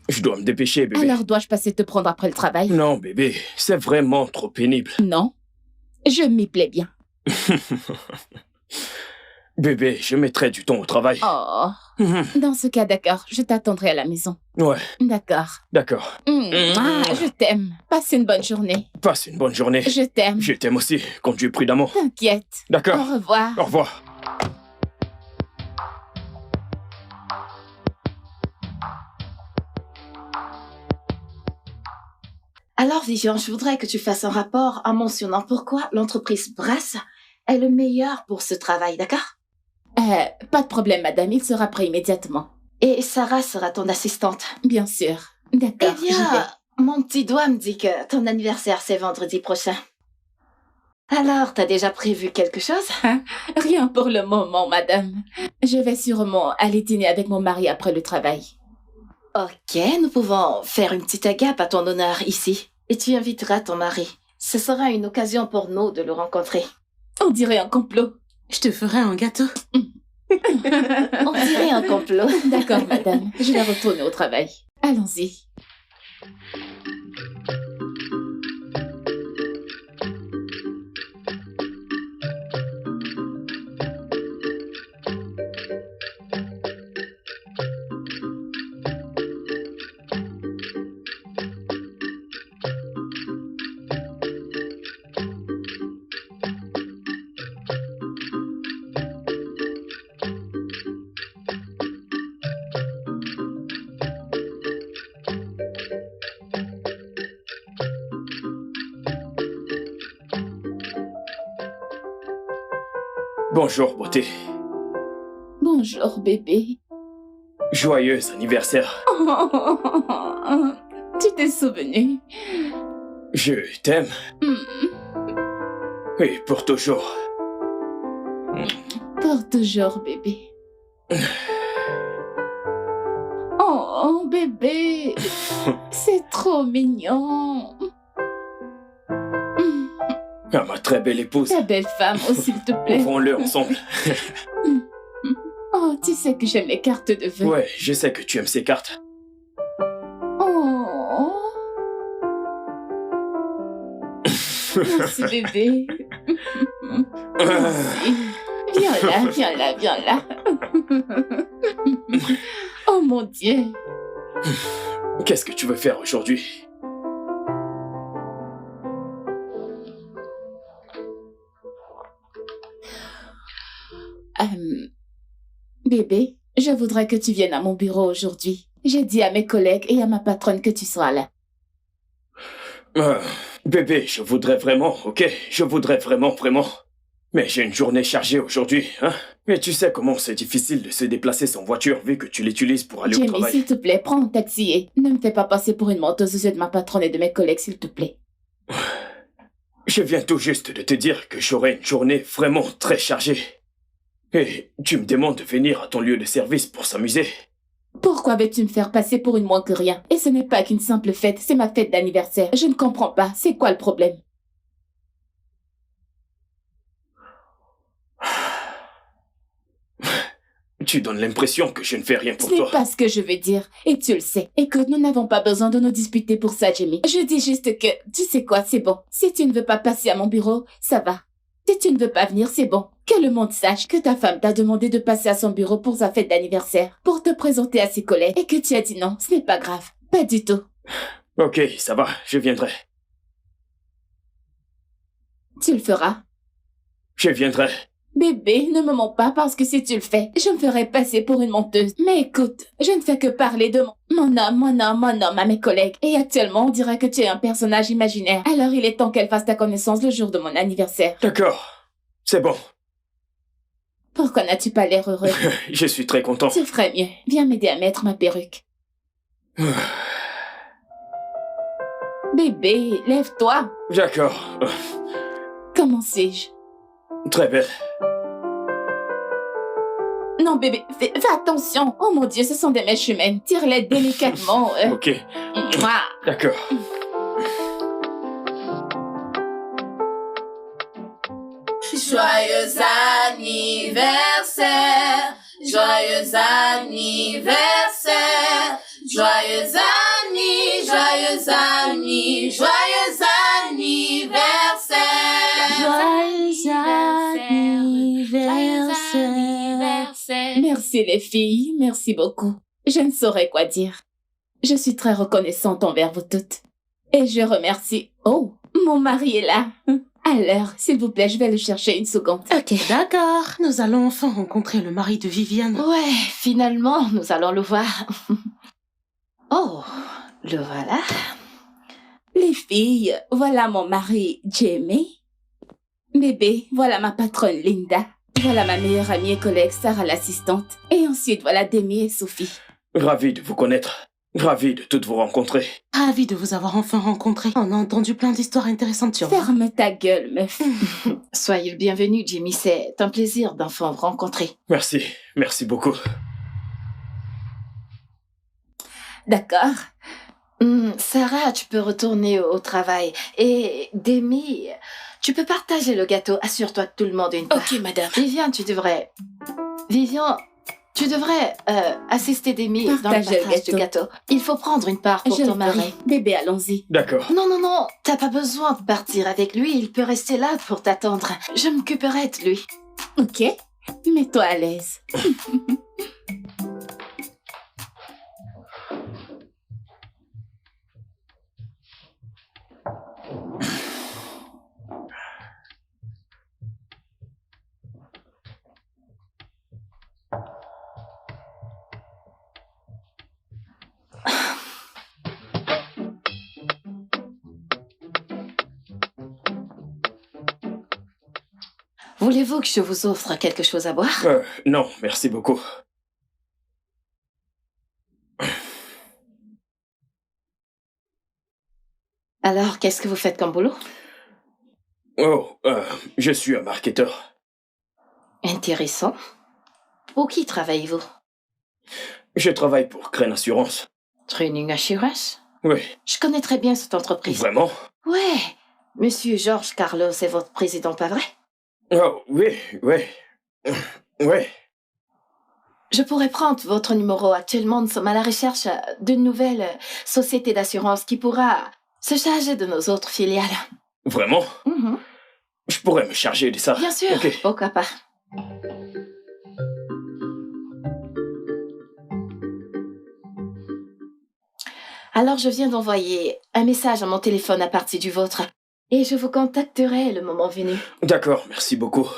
Je dois me dépêcher, bébé. Alors dois-je passer te prendre après le travail? Non, bébé, c'est vraiment trop pénible. Non, je m'y plais bien. Bébé, je mettrai du temps au travail. Oh, dans ce cas, d'accord, je t'attendrai à la maison. Ouais, D'accord. d'accord. Je t'aime. Passe une bonne journée. Passe une bonne journée. Je t'aime. Je t'aime aussi. Conduis prudemment. T'inquiète. D'accord. Au revoir. Au revoir. Alors, Vivian, je voudrais que tu fasses un rapport en mentionnant pourquoi l'entreprise Brass est le meilleur pour ce travail, d'accord? Pas de problème, madame, il sera prêt immédiatement. Et Sarah sera ton assistante. Bien sûr. D'accord, Eh bien, mon petit doigt me dit que ton anniversaire, c'est vendredi prochain. Alors, t'as déjà prévu quelque chose? Rien pour le moment, madame. Je vais sûrement aller dîner avec mon mari après le travail. Ok, nous pouvons faire une petite agape à ton honneur ici. Et tu inviteras ton mari. Ce sera une occasion pour nous de le rencontrer. On dirait un complot. Je te ferai un gâteau. On dirait un complot. D'accord, madame. Je vais retourner au travail. Allons-y. Bonjour, beauté. Bonjour, bébé. Joyeux anniversaire. Tu t'es souvenu. Je t'aime. Et pour toujours. Pour toujours, bébé. Oh, bébé. C'est trop mignon. Ah, ma très belle épouse. Ta belle femme, oh, s'il te plaît. Ouvrons-le ensemble. Oh, tu sais que j'aime les cartes de vœux. Ouais, je sais que tu aimes ces cartes. Oh. Merci, bébé. Merci. Viens là. Oh mon Dieu. Qu'est-ce que tu veux faire aujourd'hui? Bébé, je voudrais que tu viennes à mon bureau aujourd'hui. J'ai dit à mes collègues et à ma patronne que tu seras là. Bébé, je voudrais vraiment, ok? Je voudrais vraiment. Mais j'ai une journée chargée aujourd'hui, hein? Mais tu sais comment c'est difficile de se déplacer sans voiture vu que tu l'utilises pour aller au Jamie, travail. s'il te plaît, prends un taxi et ne me fais pas passer pour une menteuse aux yeux de ma patronne et de mes collègues, s'il te plaît. Je viens tout juste de te dire que j'aurai une journée vraiment très chargée. Et tu me demandes de venir à ton lieu de service pour s'amuser. Pourquoi veux-tu me faire passer pour une moins que rien? Et ce n'est pas qu'une simple fête, c'est ma fête d'anniversaire. Je ne comprends pas, c'est quoi le problème? Tu donnes l'impression que je ne fais rien pour Ce n'est toi. pas ce que je veux dire, et tu le sais. Écoute, nous n'avons pas besoin de nous disputer pour ça, Jamie. Je dis juste que, tu sais quoi, c'est bon. Si tu ne veux pas passer à mon bureau, ça va. Si tu ne veux pas venir, c'est bon. Que le monde sache que ta femme t'a demandé de passer à son bureau pour sa fête d'anniversaire, pour te présenter à ses collègues, et que tu as dit non, ce n'est pas grave. Pas du tout. Ok, ça va, je viendrai. Tu le feras. Je viendrai. Bébé, ne me mens pas parce que si tu le fais, je me ferai passer pour une menteuse. Mais écoute, je ne fais que parler de mon homme à mes collègues. Et actuellement, on dirait que tu es un personnage imaginaire. Alors il est temps qu'elle fasse ta connaissance le jour de mon anniversaire. D'accord, c'est bon. Pourquoi n'as-tu pas l'air heureux? Je suis très content. Tu ferais mieux. Viens m'aider à mettre ma perruque. Bébé, lève-toi. D'accord. Comment sais-je? Très belle. Non, bébé, fais attention. Oh mon Dieu, ce sont des mèches humaines. Tire-les délicatement. Ok, Mouah. d'accord. Joyeux anniversaire, joyeux anniversaire, Joyeux anniversaire. Merci les filles, merci beaucoup. Je ne saurais quoi dire. Je suis très reconnaissante envers vous toutes. Et je remercie... Oh, mon mari est là. À l'heure, s'il vous plaît, je vais le chercher une seconde. Ok. D'accord, nous allons enfin rencontrer le mari de Viviane. Ouais, finalement, nous allons le voir. Oh, le voilà. Les filles, voilà mon mari Jamie. Bébé, voilà ma patronne Linda. Voilà ma meilleure amie et collègue Sarah l'assistante. Et ensuite, voilà Demi et Sophie. Ravi de vous connaître. Ravi de toutes vous rencontrer. Ravi de vous avoir enfin rencontré. On a entendu plein d'histoires intéressantes sur vous. Ferme ta gueule, meuf. Soyez le bienvenu, Jimmy. C'est un plaisir d'enfin vous rencontrer. Merci, merci beaucoup. D'accord. Sarah, tu peux retourner au travail. Et Demi, tu peux partager le gâteau. Assure-toi que tout le monde ait une part. Ok, madame. Vivian, tu devrais assister Demi dans le Partager le partage du gâteau. Il faut prendre une part pour Je ton le mari. ferai. Bébé, allons-y. D'accord. Non, t'as pas besoin de partir avec lui, il peut rester là pour t'attendre. Je m'occuperai de lui. Ok. Mets-toi à l'aise. Voulez-vous que je vous offre quelque chose à boire? Non, merci beaucoup. Alors, qu'est-ce que vous faites comme boulot? Oh, je suis un marketeur. Intéressant. Pour qui travaillez-vous? Je travaille pour Crane Assurance. Training Assurance? Oui. Je connais très bien cette entreprise. Vraiment? Ouais. Monsieur Georges Carlos est votre président, pas vrai? Oh, oui. Oui. Je pourrais prendre votre numéro. Actuellement, nous sommes à la recherche d'une nouvelle société d'assurance qui pourra se charger de nos autres filiales. Vraiment? Mhm. Je pourrais me charger de ça. Bien sûr, Ok. pourquoi pas. Alors, je viens d'envoyer un message à mon téléphone à partir du vôtre et je vous contacterai le moment venu. D'accord, merci beaucoup.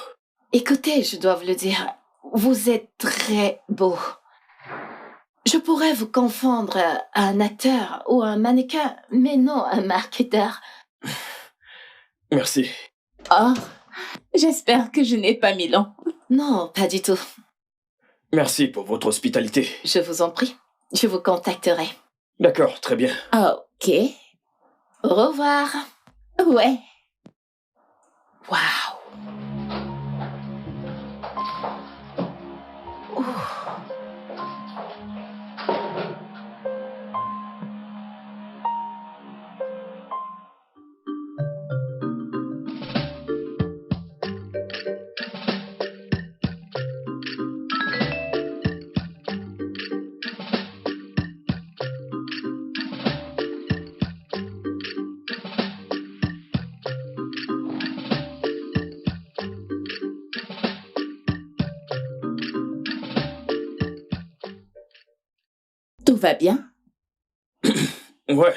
Écoutez, je dois vous le dire, vous êtes très beau. Je pourrais vous confondre à un acteur ou un mannequin, mais non un marketeur. Merci. Oh, j'espère que je n'ai pas mis long. Non, pas du tout. Merci pour votre hospitalité. Je vous en prie, je vous contacterai. D'accord, très bien. Ok. Au revoir. Ouais. Waouh. Tout va bien? Ouais.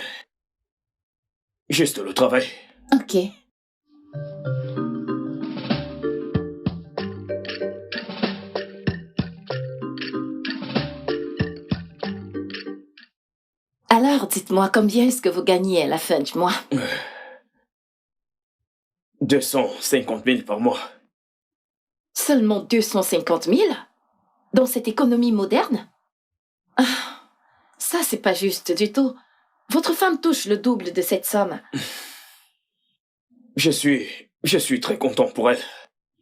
Juste le travail. Ok. Alors, dites-moi, combien est-ce que vous gagnez à la fin du mois? 250 000 par mois. Seulement 250 000? Dans cette économie moderne? Ah, ça, c'est pas juste du tout. Votre femme touche le double de cette somme. Je suis très content pour elle.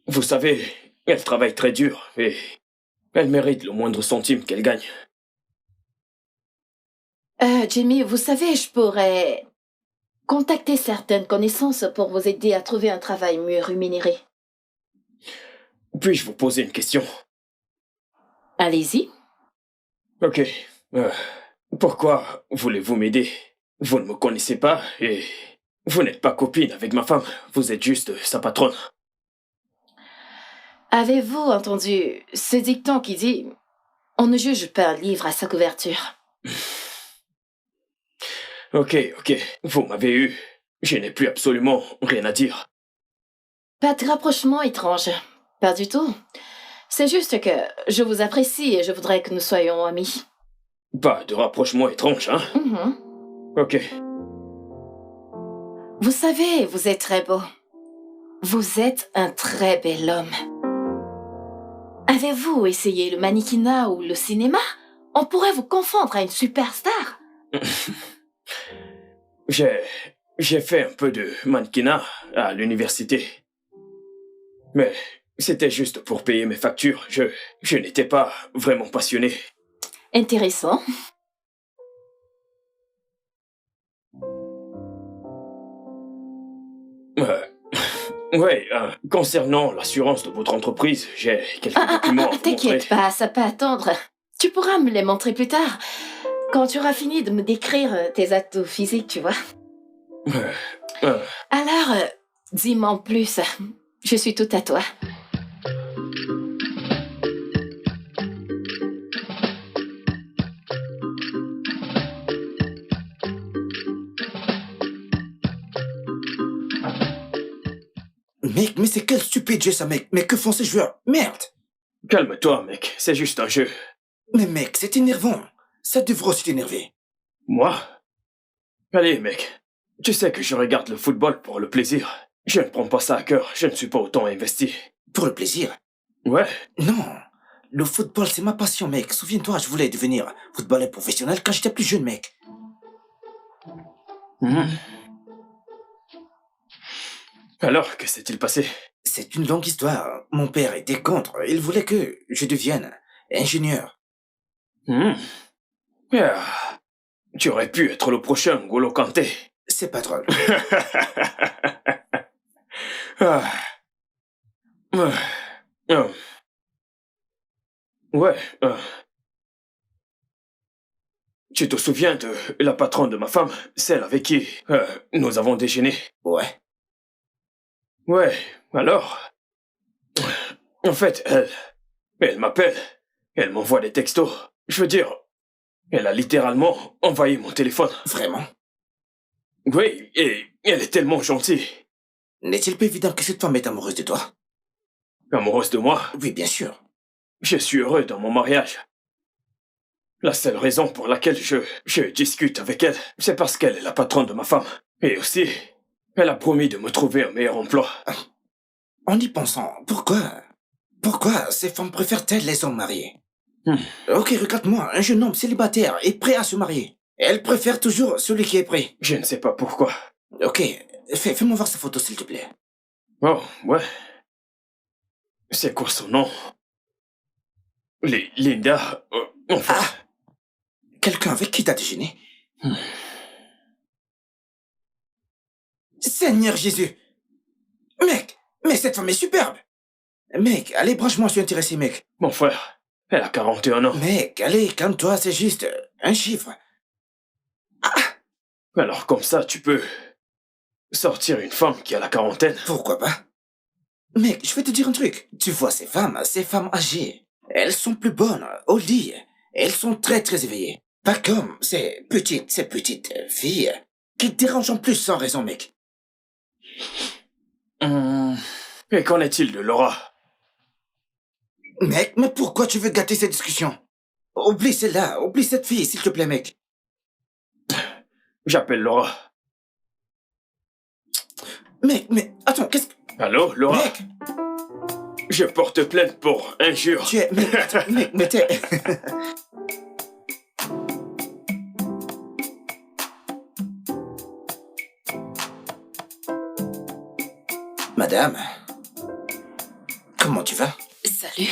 Vous savez, elle travaille très dur et elle mérite le moindre centime qu'elle gagne. Jimmy, vous savez, je pourrais contacter certaines connaissances pour vous aider à trouver un travail mieux rémunéré. Puis-je vous poser une question? Allez-y. Ok. Pourquoi voulez-vous m'aider? Vous ne me connaissez pas et vous n'êtes pas copine avec ma femme. Vous êtes juste sa patronne. Avez-vous entendu ce dicton qui dit « On ne juge pas un livre à sa couverture ». Ok, vous m'avez eu. Je n'ai plus absolument rien à dire. Pas de rapprochement étrange. Pas du tout. C'est juste que je vous apprécie et je voudrais que nous soyons amis. Pas de rapprochement étrange, hein? Mhm. Ok. Vous savez, vous êtes très beau. Vous êtes un très bel homme. Avez-vous essayé le mannequinat ou le cinéma? On pourrait vous confondre à une superstar. J'ai fait un peu de mannequinat à l'université. Mais c'était juste pour payer mes factures. Je n'étais pas vraiment passionné. Intéressant. Ouais, concernant l'assurance de votre entreprise, j'ai quelques documents à vous T'inquiète montrer. pas, ça peut attendre. Tu pourras me les montrer plus tard. Quand tu auras fini de me décrire tes atouts physiques, tu vois. Alors, dis-moi en plus. Je suis tout à toi. Mec, mais c'est quel stupide jeu ça, mec. Mais que font ces joueurs? Merde. Calme-toi, mec, c'est juste un jeu. Mais mec, c'est énervant. Ça devrait aussi t'énerver. Moi? Allez, mec. Tu sais que je regarde le football pour le plaisir. Je ne prends pas ça à cœur, je ne suis pas autant investi. Pour le plaisir. Ouais, Non. Le football, c'est ma passion, mec. Souviens-toi, je voulais devenir footballeur professionnel quand j'étais plus jeune, mec. Alors, que s'est-il passé? C'est une longue histoire. Mon père était contre. Il voulait que je devienne ingénieur. Ah, tu aurais pu être le prochain N'Golo Kanté. C'est pas drôle. Ah. Ouais. Tu te souviens de la patronne de ma femme, celle avec qui nous avons déjeuné? Ouais. Ouais, alors... En fait, elle m'appelle, elle m'envoie des textos. Je veux dire, elle a littéralement envahi mon téléphone. Vraiment? Oui, et elle est tellement gentille. N'est-il pas évident que cette femme est amoureuse de toi? Amoureuse de moi, Oui, bien sûr. je suis heureux dans mon mariage. La seule raison pour laquelle je discute avec elle, c'est parce qu'elle est la patronne de ma femme. Et aussi, elle a promis de me trouver un meilleur emploi. En y pensant, pourquoi ces femmes préfèrent-elles les hommes mariés? Ok, regarde-moi, un jeune homme célibataire est prêt à se marier. Elle préfère toujours celui qui est prêt. Je ne sais pas pourquoi. Ok, fais-moi voir sa photo, s'il te plaît. Oh, ouais. C'est quoi son nom? Linda, enfin... Ah! Quelqu'un avec qui t'as déjeuné? Seigneur Jésus! Mec, mais cette femme est superbe! Mec, allez, branche-moi, je suis intéressé, mec. Mon frère, elle a 41 ans. Mec, allez, calme-toi, c'est juste un chiffre. Alors comme ça, tu peux sortir une femme qui a la quarantaine. Pourquoi pas? Mec, je vais te dire un truc. Tu vois ces femmes âgées, elles sont plus bonnes au lit. Elles sont très très éveillées. Pas comme ces petites filles qui te dérangent en plus sans raison, mec. Et qu'en est-il de Laura? Mec, mais pourquoi tu veux gâter cette discussion? Oublie celle-là, oublie cette fille, s'il te plaît, mec. J'appelle Laura. Mec, mais attends, qu'est-ce que... Allô, Laura? Mec, Je porte plainte pour injure. tu es... Mec, attends, mec, mais t'es... Madame, comment tu vas? Salut.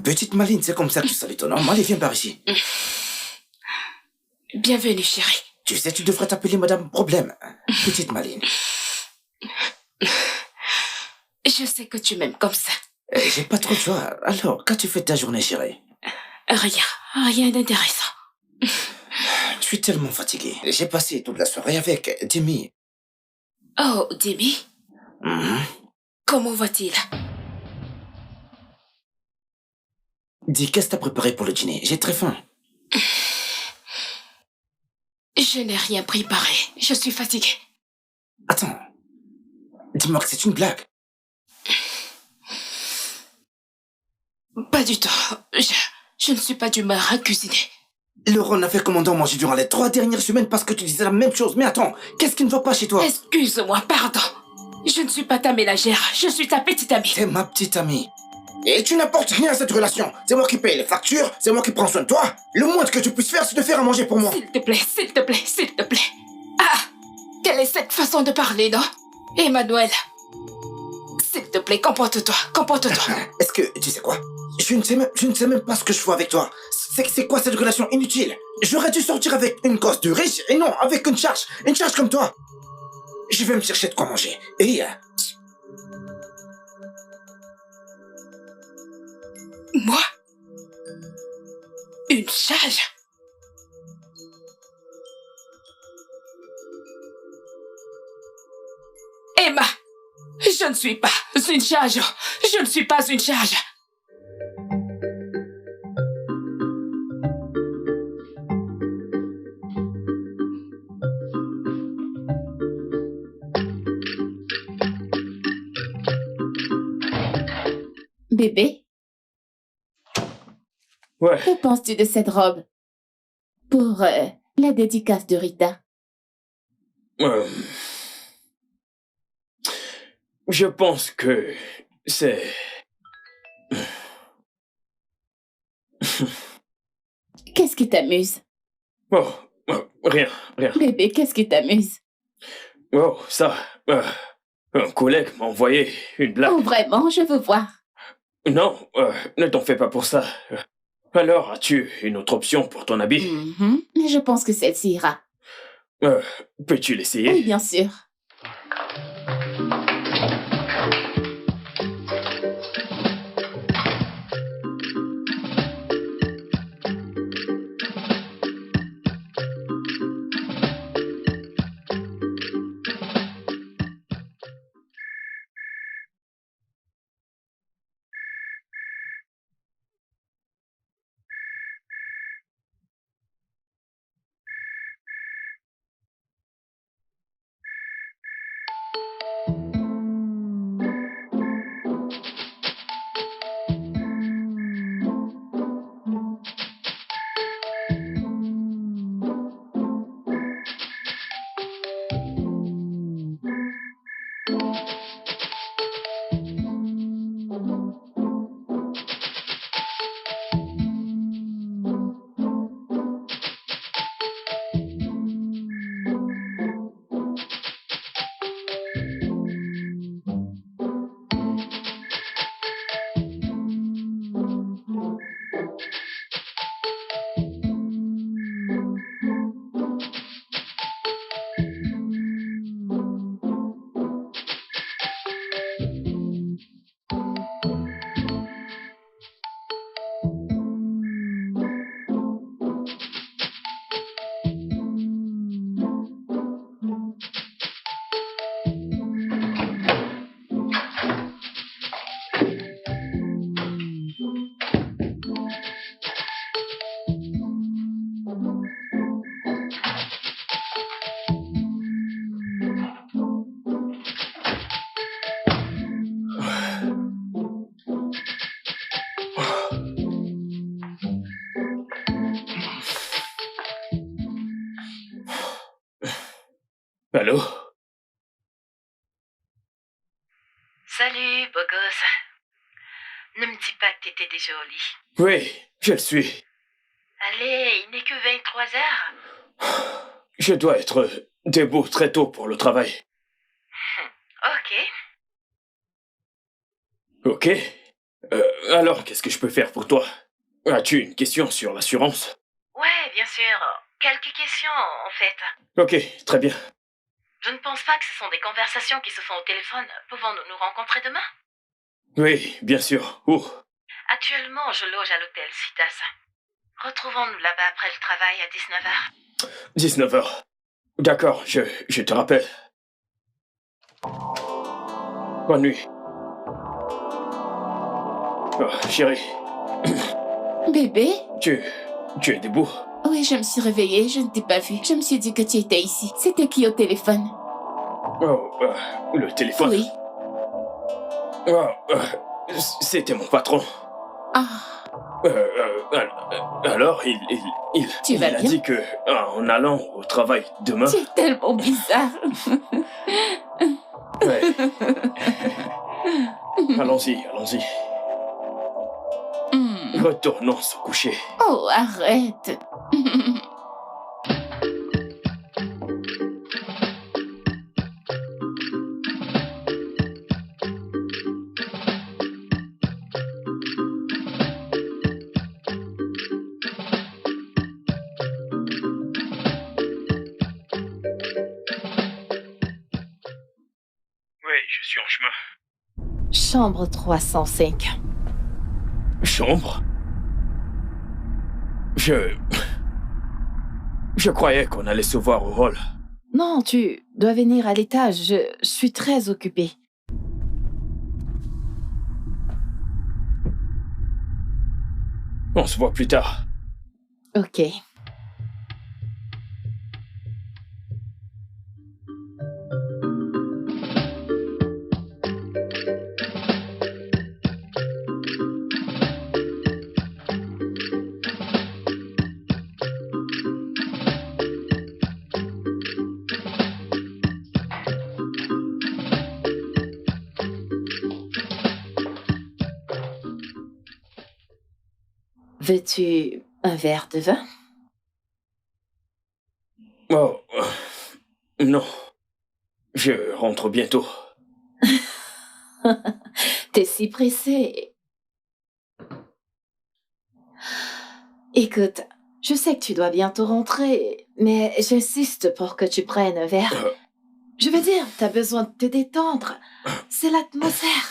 Petite Maline, c'est comme ça que tu salues ton nom. Allez, viens par ici. Bienvenue, chérie. Tu sais, tu devrais t'appeler Madame Problème. Petite Maline. Je sais que tu m'aimes comme ça. J'ai pas trop le choix. Alors, qu'as-tu fait de ta journée, chérie? Rien d'intéressant. Je suis tellement fatigué. J'ai passé toute la soirée avec Demi. Oh, Demi, Mhm. comment va-t-il? Dis, qu'est-ce que t'as préparé pour le dîner? J'ai très faim. Je n'ai rien préparé. Je suis fatiguée. Attends. Dis-moi que c'est une blague. Pas du tout. Je ne suis pas d'humeur à cuisiner. Laurent a fait commandant manger durant les 3 dernières semaines parce que tu disais la même chose. Mais attends, qu'est-ce qui ne va pas chez toi? Excuse-moi, pardon. Je ne suis pas ta ménagère. Je suis ta petite amie. T'es ma petite amie. Et tu n'apportes rien à cette relation. C'est moi qui paye les factures, c'est moi qui prends soin de toi. Le moins que tu puisses faire, c'est de faire à manger pour moi. S'il te plaît, s'il te plaît, s'il te plaît. Ah! Quelle est cette façon de parler, non? Emmanuel, s'il te plaît, comporte-toi, comporte-toi. Est-ce que, tu sais quoi? Je ne sais même pas ce que je fais avec toi. C'est quoi cette relation inutile? J'aurais dû sortir avec une gosse de riche et non avec une charge comme toi. Je vais me chercher de quoi manger. Et Moi? Une charge? Emma, je ne suis pas une charge. Je ne suis pas une charge. Bébé, Ouais, que penses-tu de cette robe pour la dédicace de Rita? euh, je pense que c'est... Qu'est-ce qui t'amuse? Oh, rien, rien. Bébé, qu'est-ce qui t'amuse? Oh, ça... un collègue m'a envoyé une blague. Oh, vraiment, je veux voir. Non, ne t'en fais pas pour ça. Alors, as-tu une autre option pour ton habit? Mhm. Mais je pense que celle-ci ira. Peux-tu Oui, l'essayer? bien sûr. Allô? Salut, beau gosse. Ne me dis pas que t'étais déjà au lit. Oui, je le suis. Allez, il n'est que 23 heures. Je dois être debout très tôt pour le travail. Ok. Ok. Alors, qu'est-ce que je peux faire pour toi? As-tu une question sur l'assurance? Ouais, bien sûr. Quelques questions, en fait. Ok, très bien. Je ne pense pas que ce sont des conversations qui se font au téléphone. Pouvons-nous nous rencontrer demain? Oui, bien sûr. Où? Actuellement, je loge à l'hôtel Citas. Retrouvons-nous là-bas après le travail à 19h. 19h. D'accord, je te rappelle. Bonne nuit. Oh, chérie, Bébé? tu es debout? Oui, je me suis réveillée, je ne t'ai pas vu. Je me suis dit que tu étais ici. C'était qui au téléphone? Oh, le téléphone. Oui. Oh, c'était mon patron. Ah, Alors, Tu il vas a bien? dit que, en allant au travail demain... tu es tellement bizarre. Ouais. Allons-y, allons-y. Retournons se coucher. Oh, arrête. Oui, je suis en chemin. Chambre 305. Chambre? Je croyais qu'on allait se voir au hall. Non, tu dois venir à l'étage. Je suis très occupée. On se voit plus tard. Ok. Veux-tu un verre de vin? Oh, non. Je rentre bientôt. T'es si pressé. Écoute, je sais que tu dois bientôt rentrer, mais j'insiste pour que tu prennes un verre. Je veux dire, t'as besoin de te détendre. C'est l'atmosphère.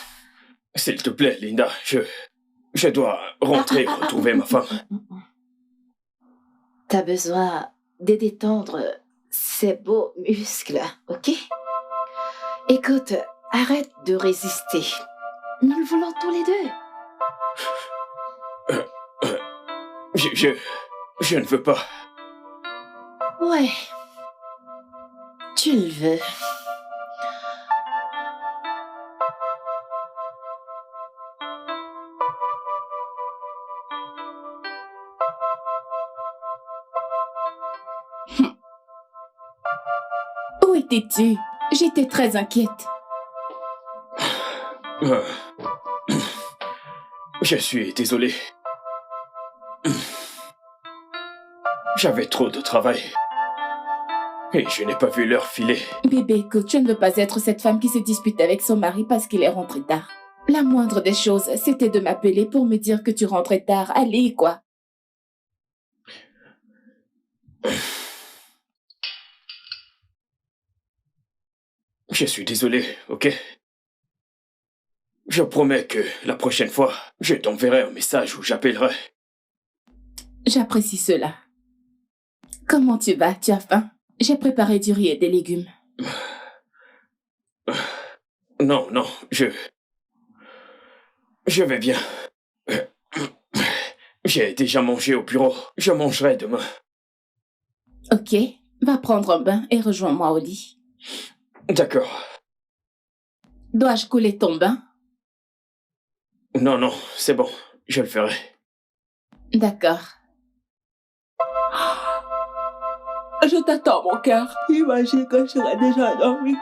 S'il te plaît, Linda, je dois rentrer et retrouver ma femme. T'as besoin de détendre ces beaux muscles, ok? Écoute, arrête de résister. Nous le voulons tous les deux. Je ne veux pas. Ouais. Tu le veux. Où étais-tu? J'étais très inquiète. Je suis désolé. J'avais trop de travail. Et je n'ai pas vu l'heure filer. Bébé, écoute, je ne veux pas être cette femme qui se dispute avec son mari parce qu'il est rentré tard. La moindre des choses, c'était de m'appeler pour me dire que tu rentrais tard. Allez, quoi. Je suis désolé, ok? Je promets que la prochaine fois, je t'enverrai un message ou j'appellerai. J'apprécie cela. Comment tu vas? Tu as faim? J'ai préparé du riz et des légumes. Non, je vais bien. J'ai déjà mangé au bureau. Je mangerai demain. Ok, va prendre un bain et rejoins-moi au lit. D'accord. Dois-je couler ton bain? Non, c'est bon. Je le ferai. D'accord. Je t'attends, mon cœur. Imagine que je serai déjà endormie.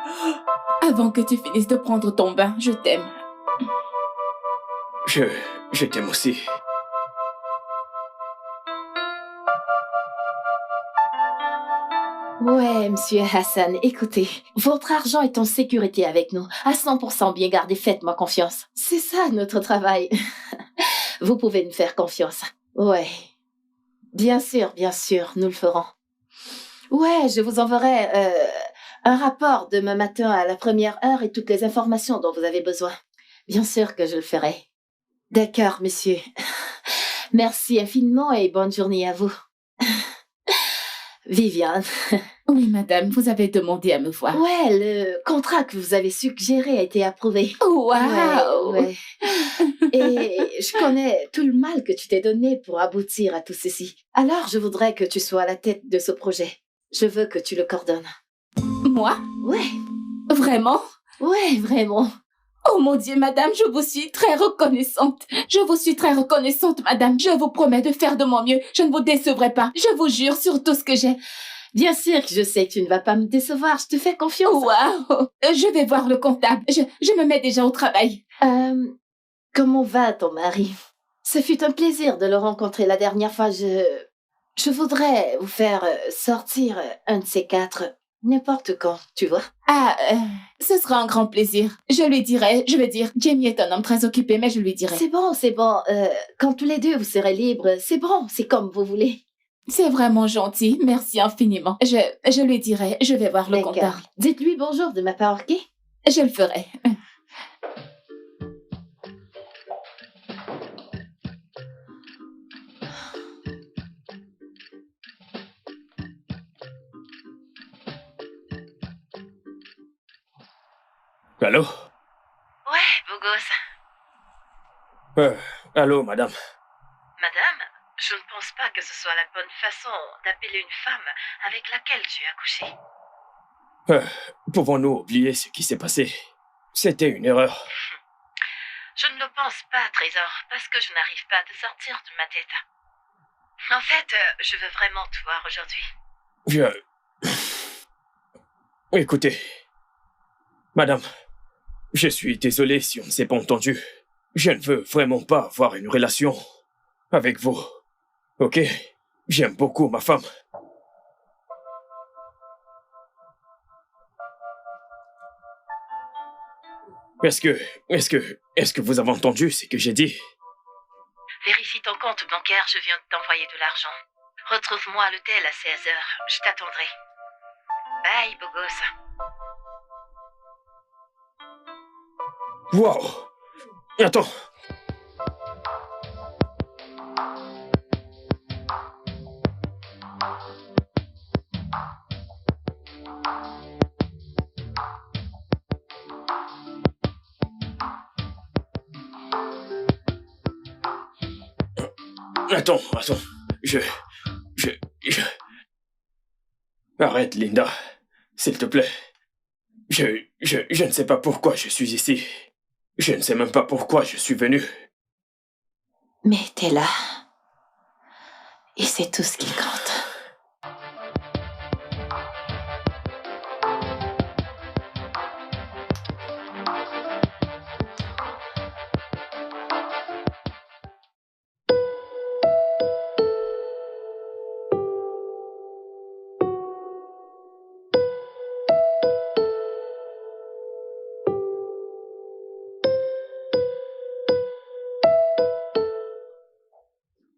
Avant que tu finisses de prendre ton bain, je t'aime. Je t'aime aussi. Ouais, monsieur Hassan, écoutez, votre argent est en sécurité avec nous, à 100% bien gardé, faites-moi confiance. C'est ça, notre travail. Vous pouvez nous faire confiance. Ouais. Bien sûr, nous le ferons. Ouais, je vous enverrai un rapport demain matin à la 1h et toutes les informations dont vous avez besoin. Bien sûr que je le ferai. D'accord, monsieur. Merci infiniment et bonne journée à vous. Viviane. Oui, madame, vous avez demandé à me voir. Ouais, le contrat que vous avez suggéré a été approuvé. Waouh! Ouais. Et je connais tout le mal que tu t'es donné pour aboutir à tout ceci. Alors, je voudrais que tu sois à la tête de ce projet. Je veux que tu le coordonnes. Moi? Ouais, Vraiment? ouais, vraiment. Oh mon Dieu, madame, je vous suis très reconnaissante. Je vous suis très reconnaissante, madame. Je vous promets de faire de mon mieux. Je ne vous décevrai pas. Je vous jure sur tout ce que j'ai. Bien sûr que je sais que tu ne vas pas me décevoir. Je te fais confiance. Waouh! Je vais voir le comptable. Je me mets déjà au travail. Comment va ton mari? Ce fut un plaisir de le rencontrer la dernière fois. Je voudrais vous faire sortir un de ces quatre, n'importe quand, tu vois. Ah, ce sera un grand plaisir. Je lui dirai, je vais dire, Jamie est un homme très occupé, mais je lui dirai. C'est bon, c'est bon. Quand tous les deux vous serez libres, c'est bon, c'est comme vous voulez. C'est vraiment gentil. Merci infiniment. Je lui dirai, je vais voir le D'accord. comptable. Dites-lui bonjour de ma part, ok? Je le ferai. Allô? Ouais, beau gosse. Allô, madame. Madame, je ne pense pas que ce soit la bonne façon d'appeler une femme avec laquelle tu as couché. Pouvons-nous oublier ce qui s'est passé? C'était une erreur. Je ne le pense pas, Trésor, parce que je n'arrive pas à te sortir de ma tête. En fait, je veux vraiment te voir aujourd'hui. Écoutez, madame, je suis désolé si on ne s'est pas entendu. Je ne veux vraiment pas avoir une relation avec vous. Ok? J'aime beaucoup ma femme. Est-ce que vous avez entendu ce que j'ai dit? Vérifie ton compte bancaire, je viens de t'envoyer de l'argent. Retrouve-moi à l'hôtel à 16h, je t'attendrai. Bye, beau gosse. Wow! Attends! Attends. Je... Arrête, Linda. S'il te plaît. Je ne sais pas pourquoi je suis ici. Je ne sais même pas pourquoi je suis venu. Mais t'es là. Et c'est tout ce qui compte.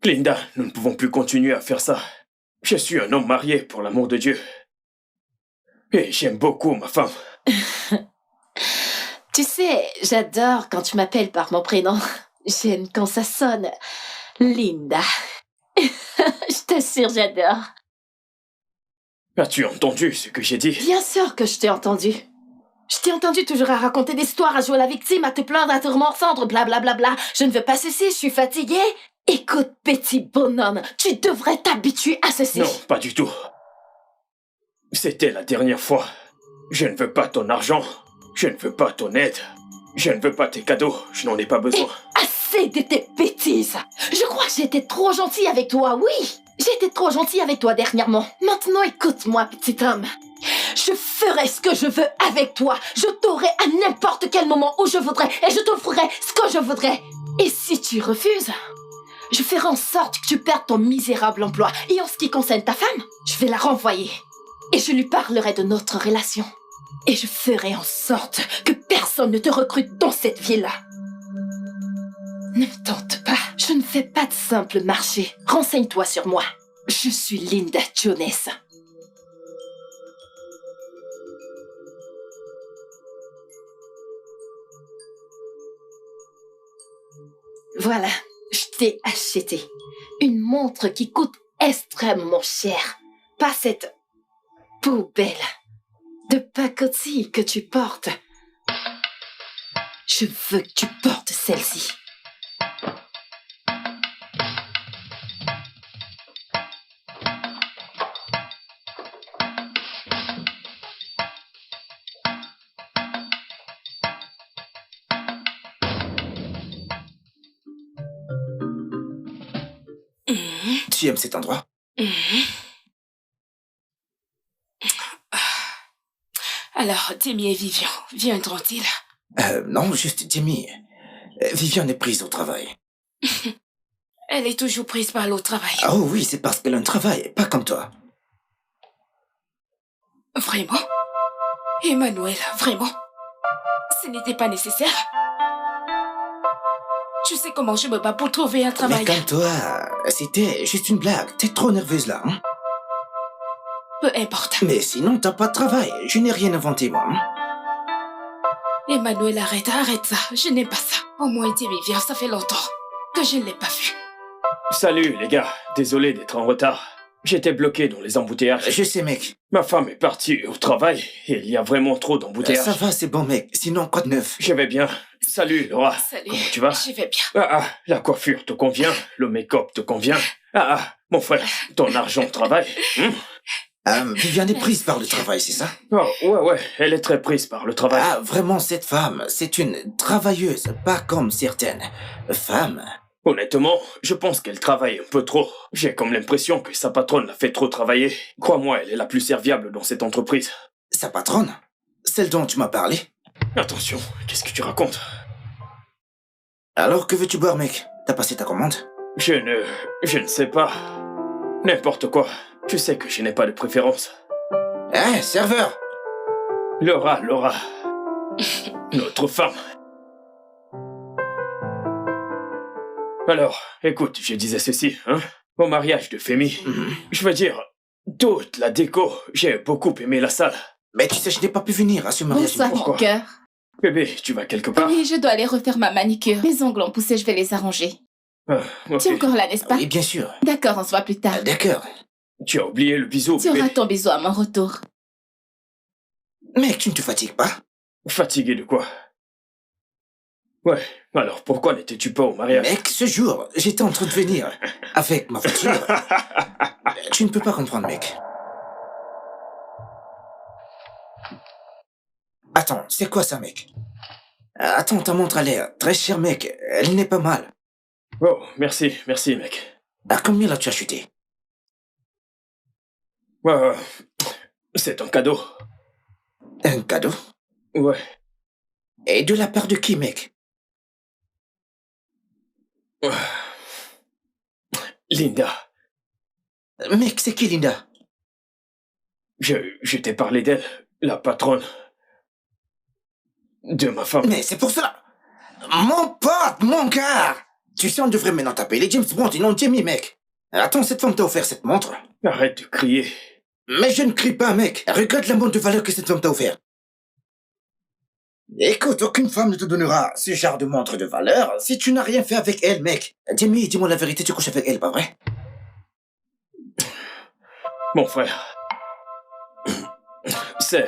Linda, nous ne pouvons plus continuer à faire ça. Je suis un homme marié, pour l'amour de Dieu. Et j'aime beaucoup ma femme. Tu sais, j'adore quand tu m'appelles par mon prénom. J'aime quand ça sonne. Linda. Je t'assure, j'adore. As-tu entendu ce que j'ai dit? Bien sûr que je t'ai entendu. Je t'ai entendu toujours à raconter des histoires, à jouer la victime, à te plaindre, à te remorfondre, blablabla. Je ne veux pas ceci, je suis fatiguée. Écoute, petit bonhomme, tu devrais t'habituer à ceci. Non, pas du tout. C'était la dernière fois. Je ne veux pas ton argent. Je ne veux pas ton aide. Je ne veux pas tes cadeaux. Je n'en ai pas besoin. Assez de tes bêtises. Je crois que j'étais trop gentille avec toi, oui. J'étais trop gentille avec toi dernièrement. Maintenant, écoute-moi, petit homme. Je ferai ce que je veux avec toi. Je t'aurai à n'importe quel moment où je voudrais et je t'offrirai ce que je voudrais. Et si tu refuses, je ferai en sorte que tu perdes ton misérable emploi. Et en ce qui concerne ta femme, je vais la renvoyer. Et je lui parlerai de notre relation. Et je ferai en sorte que personne ne te recrute dans cette ville-là. Ne me tente pas. Je ne fais pas de simple marché. Renseigne-toi sur moi. Je suis Linda Jones. Voilà, je t'ai acheté. Une montre qui coûte extrêmement cher. Pas cette poubelle de pacotille que tu portes. Je veux que tu portes celle-ci. Tu aimes cet endroit? Alors, Timmy et Vivian, viendront-ils? Non, juste Jimmy. Viviane est prise au travail. Elle est toujours prise par le travail. Oh oui, c'est parce qu'elle a un travail, pas comme toi. Vraiment? Emmanuel, vraiment? Ce n'était pas nécessaire? Tu sais comment je me bats pour trouver un travail? Mais comme toi, c'était juste une blague. T'es trop nerveuse là. Hein? Peu importe. Mais sinon, t'as pas de travail. Je n'ai rien inventé, moi. Hein? Emmanuel, arrête ça. Je n'aime pas ça. Au moins, Timmy vient, ça fait longtemps que je ne l'ai pas vu. Salut les gars, désolé d'être en retard. J'étais bloqué dans les embouteillages. Je sais, mec. Ma femme est partie au travail et il y a vraiment trop d'embouteillages. Ça va, c'est bon, mec. Sinon, quoi de neuf? Je vais bien. Salut Laura. Salut. Comment tu vas? Je vais bien. La coiffure te convient, le make-up te convient. Mon frère, ton argent au travail. Viviane est prise par le travail, c'est ça? Oh, ouais, elle est très prise par le travail. Ah, vraiment, cette femme, c'est une travailleuse, pas comme certaines femmes. Honnêtement, je pense qu'elle travaille un peu trop. J'ai comme l'impression que sa patronne la fait trop travailler. Crois-moi, elle est la plus serviable dans cette entreprise. Sa patronne? Celle dont tu m'as parlé? Attention, qu'est-ce que tu racontes? Alors, que veux-tu boire, mec? T'as passé ta commande? Je ne sais pas. N'importe quoi. Tu sais que je n'ai pas de préférence. Hein, serveur? Laura. Notre femme. Alors, écoute, je disais ceci, hein. Au mariage de Femi, je veux dire, toute la déco, j'ai beaucoup aimé la salle. Mais tu sais, je n'ai pas pu venir à ce mariage. Bonsoir, mon pourquoi cœur. Bébé, tu vas quelque part? Oui, je dois aller refaire ma manicure. Les ongles ont poussé, je vais les arranger. Ok. Tu es encore là, n'est-ce pas? Oui, bien sûr. D'accord, on se voit plus tard. D'accord. Tu as oublié le bisou, Tu bébé. auras ton bisou à mon retour. Mec, tu ne te fatigues pas? Fatigué de quoi? Ouais, alors pourquoi n'étais-tu pas au mariage? Mec, ce jour, j'étais en train de venir avec ma voiture. Tu ne peux pas comprendre, mec. Attends, c'est quoi ça, mec? Attends, ta montre a l'air très chère, mec. Elle n'est pas mal. Oh, merci, mec. À combien l'as-tu acheté? C'est un cadeau. Un cadeau? Ouais. Et de la part de qui, mec? Linda, Mec, c'est qui, Linda? je t'ai parlé d'elle, la patronne de ma femme. Mais c'est pour cela. Mon pote, mon gars! Tu sais, on devrait maintenant t'appeler James Bond et non Jamie, mec. Attends, cette femme t'a offert cette montre. Arrête de crier. Mais je ne crie pas, mec. Regarde la montre de valeur que cette femme t'a offert. Écoute, aucune femme ne te donnera ce genre de montre de valeur si tu n'as rien fait avec elle, mec. Jamie, dis-moi la vérité, tu couches avec elle, pas vrai? Mon frère, c'est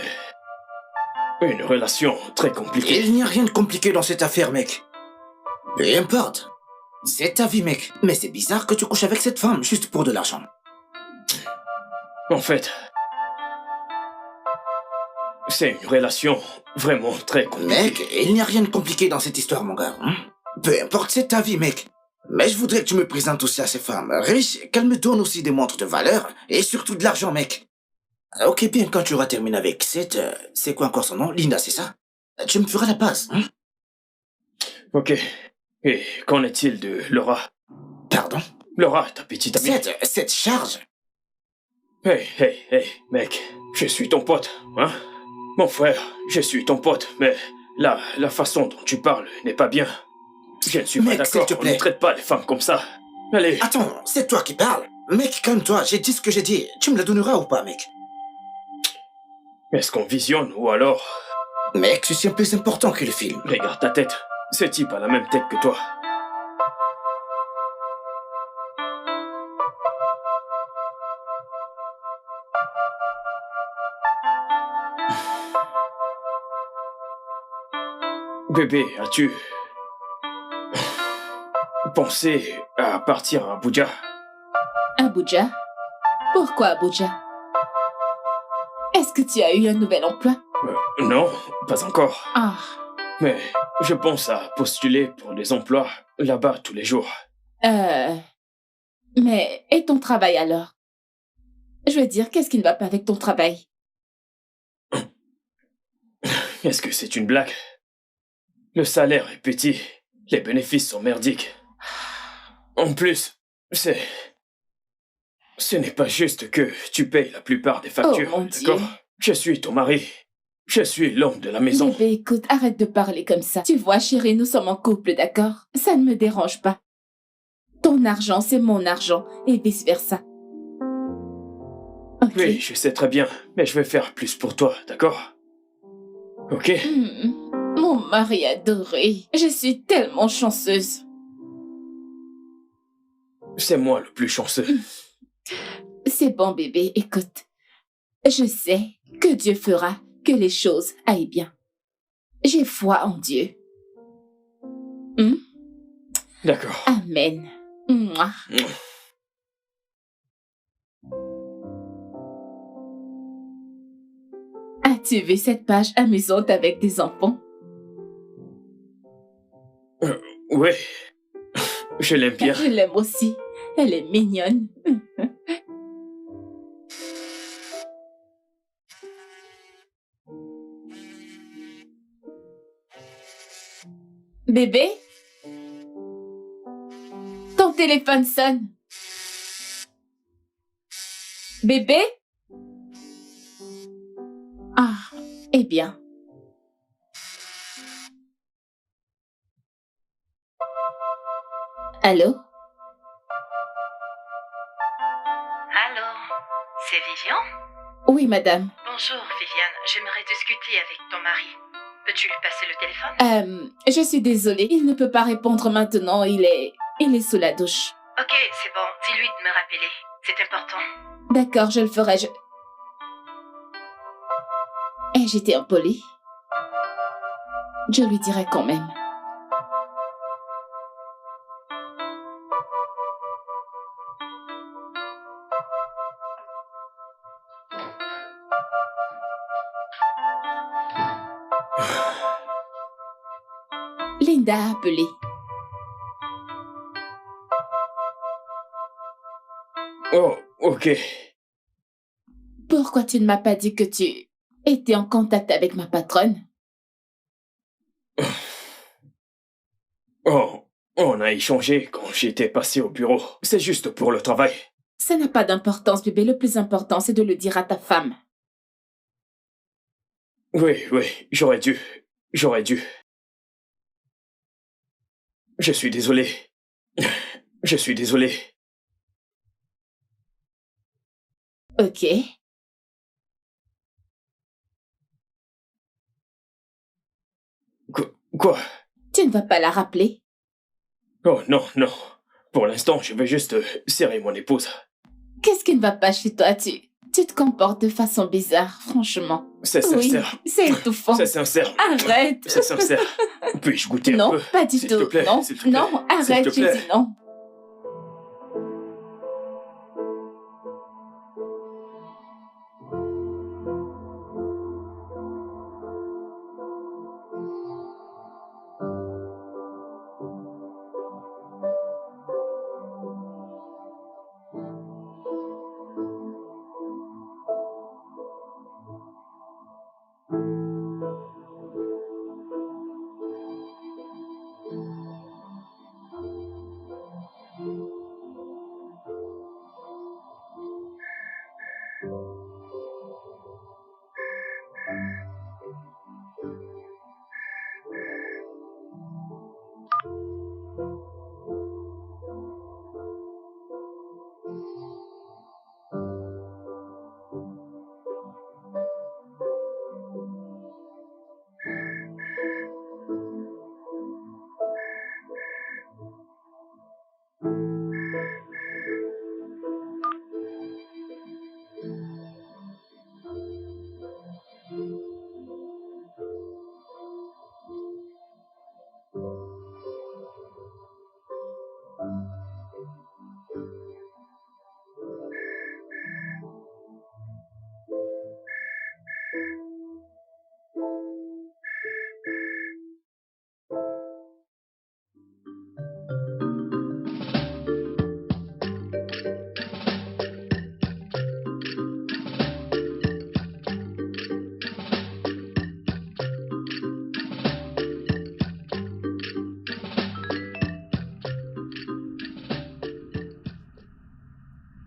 une relation très compliquée. Il n'y a rien de compliqué dans cette affaire, mec. Peu importe. C'est ta vie, mec. Mais c'est bizarre que tu couches avec cette femme juste pour de l'argent. En fait, c'est une relation vraiment très compliquée. Mec, il n'y a rien de compliqué dans cette histoire, mon gars. Hein? Peu importe, c'est ta vie, mec. Mais je voudrais que tu me présentes aussi à ces femmes riches, qu'elles me donnent aussi des montres de valeur, et surtout de l'argent, mec. Ok, bien, quand tu auras terminé avec cette... c'est quoi encore son nom? Linda, c'est ça? Tu me feras la passe, hein? Ok. Et qu'en est-il de Laura? Pardon? Laura, ta petite amie. Cette charge? Hey, mec. Je suis ton pote, hein? Mon frère, je suis ton pote, mais la façon dont tu parles n'est pas bien. Je ne suis pas Mec, s'il d'accord, te on plaît. ne traite pas les femmes comme ça. Allez. Attends, c'est toi qui parles? Mec, calme-toi, j'ai dit ce que j'ai dit. Tu me la donneras ou pas, mec? Est-ce qu'on visionne ou alors... Mec, ceci est plus important que le film. Regarde ta tête. Ce type a la même tête que toi. Bébé, as-tu pensé à partir à Abuja? Abuja? Pourquoi Abuja? Est-ce que tu as eu un nouvel emploi? Non, pas encore. Ah, Mais je pense à postuler pour des emplois là-bas tous les jours. mais et ton travail alors? Je veux dire, qu'est-ce qui ne va pas avec ton travail? Est-ce que c'est une blague? Le salaire est petit, les bénéfices sont merdiques. En plus, ce n'est pas juste que tu payes la plupart des factures, Oh mon d'accord? Dieu. Je suis ton mari. Je suis l'homme de la maison. Bébé, écoute, arrête de parler comme ça. Tu vois, chérie, nous sommes en couple, d'accord? Ça ne me dérange pas. Ton argent, c'est mon argent, et vice-versa. Ok. Oui, je sais très bien, mais je vais faire plus pour toi, d'accord? Ok? Mon mari adoré. Je suis tellement chanceuse. C'est moi le plus chanceux. C'est bon, bébé, écoute. Je sais que Dieu fera que les choses aillent bien. J'ai foi en Dieu. D'accord. Amen. Mouah. As-tu vu cette page amusante avec des enfants? Ouais. Je l'aime bien. Je l'aime aussi. Elle est mignonne. Bébé? Ton téléphone sonne. Bébé? Ah, eh bien. Allô? Allô, c'est Vivian? Oui, madame. Bonjour, Viviane. J'aimerais discuter avec ton mari. Peux-tu lui passer le téléphone? Je suis désolée. Il ne peut pas répondre maintenant. Il est sous la douche. Ok, c'est bon. Dis-lui de me rappeler. C'est important. D'accord, je le ferai. J'étais impolie. Je lui dirai quand même. Linda a appelé. Oh, ok. Pourquoi tu ne m'as pas dit que tu étais en contact avec ma patronne? Oh, on a échangé quand j'étais passé au bureau. C'est juste pour le travail. Ça n'a pas d'importance, bébé. Le plus important, c'est de le dire à ta femme. Oui, j'aurais dû. J'aurais dû. Je suis désolé. Je suis désolé. Ok. Quoi? Tu ne vas pas la rappeler? Oh non. Pour l'instant, je vais juste serrer mon épouse. Qu'est-ce qui ne va pas chez toi? Tu te comportes de façon bizarre, franchement. C'est Oui, sincère. c'est étouffant. C'est sincère. Arrête. C'est sincère. Puis-je goûter un Non, peu? pas du S'il tout. te plaît, Non, s'il te plaît. non, S'il arrête, te je plaît. dis non.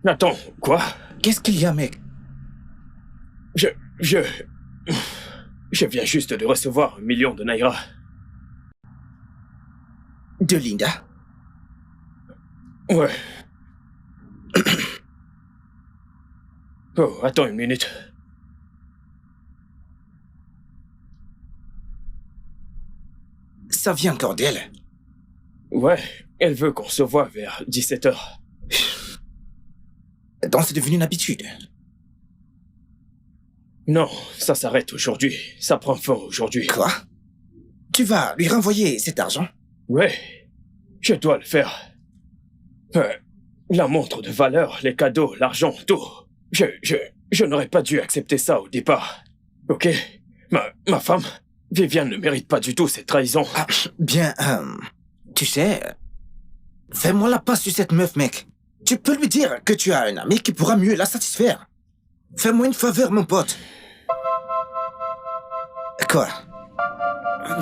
Attends, quoi? Qu'est-ce qu'il y a, mec? Je viens juste de recevoir 1 million de Naira. De Linda? Ouais. Oh, attends une minute. Ça vient encore d'elle. Ouais, elle veut qu'on se voit vers 17h. Donc c'est devenu une habitude. Non, ça s'arrête aujourd'hui. Ça prend fin aujourd'hui. Quoi? Tu vas lui renvoyer cet argent? Ouais, je dois le faire. La montre de valeur, les cadeaux, l'argent, tout. Je n'aurais pas dû accepter ça au départ. Ok? Ma femme, Viviane ne mérite pas du tout cette trahison. Ah, bien, tu sais, fais-moi la passe sur cette meuf, mec. Tu peux lui dire que tu as un ami qui pourra mieux la satisfaire. Fais-moi une faveur, mon pote. Quoi?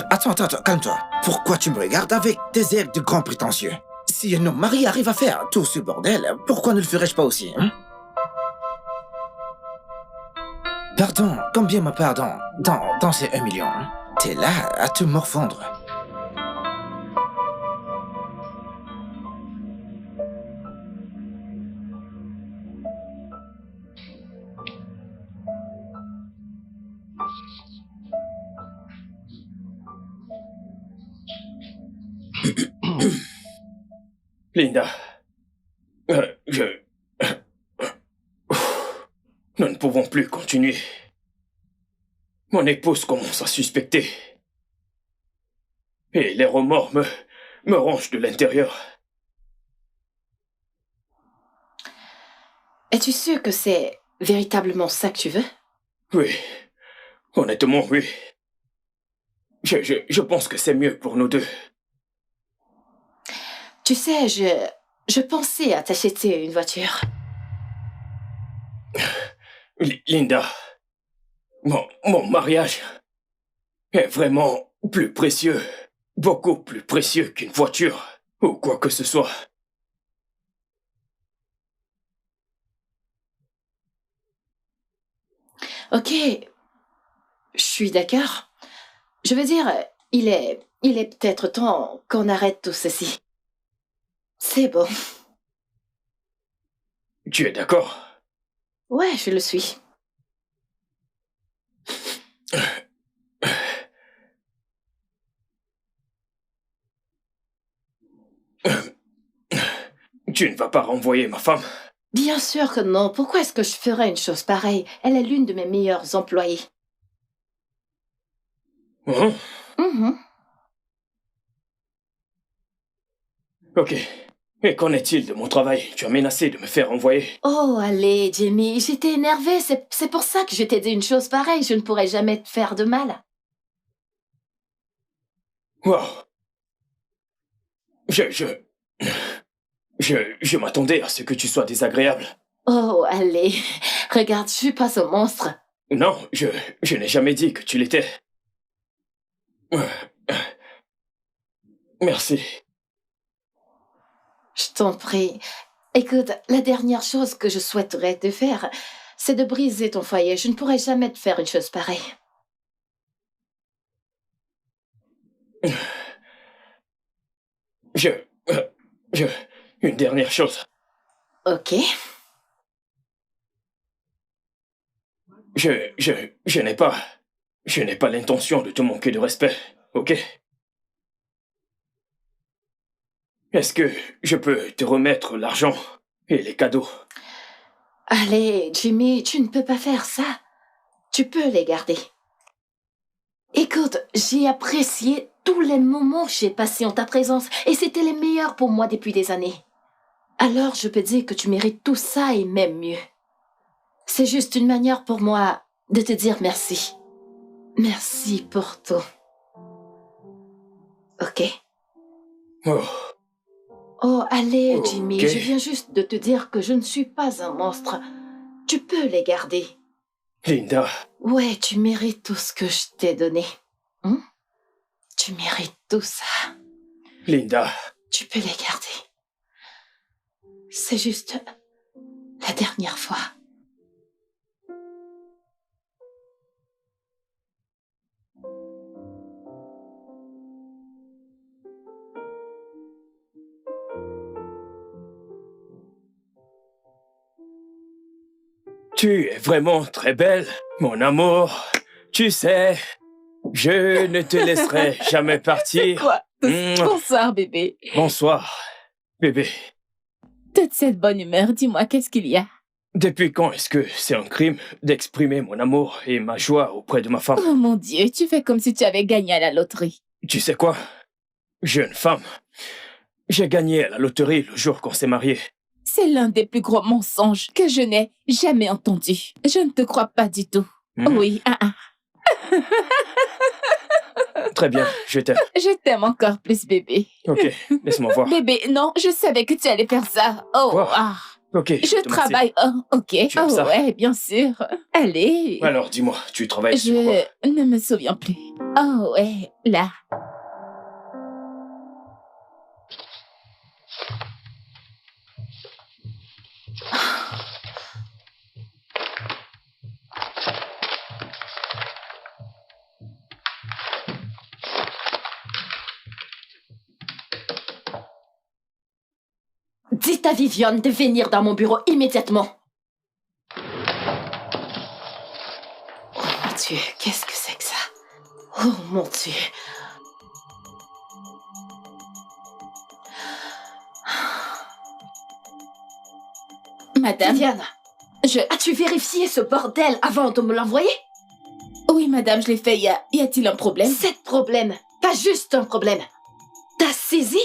Attends, calme-toi. Pourquoi tu me regardes avec des airs de grand prétentieux? Si un homme marié arrive à faire tout ce bordel, pourquoi ne le ferais-je pas aussi, hein? Pardon, combien ma pardon dans ces 1 million, hein? T'es là à te morfondre. Linda, nous ne pouvons plus continuer. Mon épouse commence à suspecter. Et les remords me rongent de l'intérieur. Es-tu sûr que c'est véritablement ça que tu veux? Oui, honnêtement, oui. Je pense que c'est mieux pour nous deux. Tu sais, je pensais à t'acheter une voiture. Linda, mon mariage est vraiment plus précieux, beaucoup plus précieux qu'une voiture ou quoi que ce soit. Ok, je suis d'accord. Je veux dire, il est peut-être temps qu'on arrête tout ceci. C'est bon. Tu es d'accord? Ouais, je le suis. Tu ne vas pas renvoyer ma femme? Bien sûr que non. Pourquoi est-ce que je ferais une chose pareille? Elle est l'une de mes meilleures employées. Hein? Mhm. Ok. Et qu'en est-il de mon travail? Tu as menacé de me faire renvoyer. Oh, allez, Jamie, j'étais énervée. C'est pour ça que je t'ai dit une chose pareille. Je ne pourrais jamais te faire de mal. Wow. Je m'attendais à ce que tu sois désagréable. Oh, allez. Regarde, je suis pas ce monstre. Non, je n'ai jamais dit que tu l'étais. Merci. Je t'en prie. Écoute, la dernière chose que je souhaiterais te faire, c'est de briser ton foyer. Je ne pourrais jamais te faire une chose pareille. Une dernière chose. Ok. Je n'ai pas l'intention de te manquer de respect, ok? Est-ce que je peux te remettre l'argent et les cadeaux? Allez, Jimmy, tu ne peux pas faire ça. Tu peux les garder. Écoute, j'ai apprécié tous les moments que j'ai passés en ta présence et c'était les meilleurs pour moi depuis des années. Alors je peux dire que tu mérites tout ça et même mieux. C'est juste une manière pour moi de te dire merci. Merci pour tout. Ok? Oh, Oh, allez, Ok. Jimmy, je viens juste de te dire que je ne suis pas un monstre. Tu peux les garder. Linda, Ouais, tu mérites tout ce que je t'ai donné. Hein? Tu mérites tout ça. Linda. Tu peux les garder. C'est juste la dernière fois. Tu es vraiment très belle, mon amour. Tu sais, je ne te laisserai jamais partir. Quoi? Mouah. Bonsoir, bébé. Bonsoir, bébé. Toute cette bonne humeur, dis-moi, qu'est-ce qu'il y a? Depuis quand est-ce que c'est un crime d'exprimer mon amour et ma joie auprès de ma femme? Oh mon Dieu, tu fais comme si tu avais gagné à la loterie. Tu sais quoi? Jeune femme, j'ai gagné à la loterie le jour qu'on s'est mariés. C'est l'un des plus gros mensonges que je n'ai jamais entendu. Je ne te crois pas du tout. Oui, Très bien, je t'aime. Je t'aime encore plus, bébé. Ok, laisse-moi voir. Bébé, non, je savais que tu allais faire ça. Oh, Quoi? ah. Ok, Je te remercie. travaille. Oh, ok. Tu aimes Oh, ça? ouais, bien sûr. Allez. Alors, dis-moi, tu travailles sur quoi? Je ne me souviens plus. Oh, ouais, là. Dites à Viviane de venir dans mon bureau immédiatement. Oh mon Dieu, qu'est-ce que c'est que ça? Oh mon Dieu. Madame, Viviane, je... as-tu vérifié ce bordel avant de me l'envoyer? Oui, madame, je l'ai fait. Y a-t-il un problème? C'est problème, pas juste un problème. T'as saisi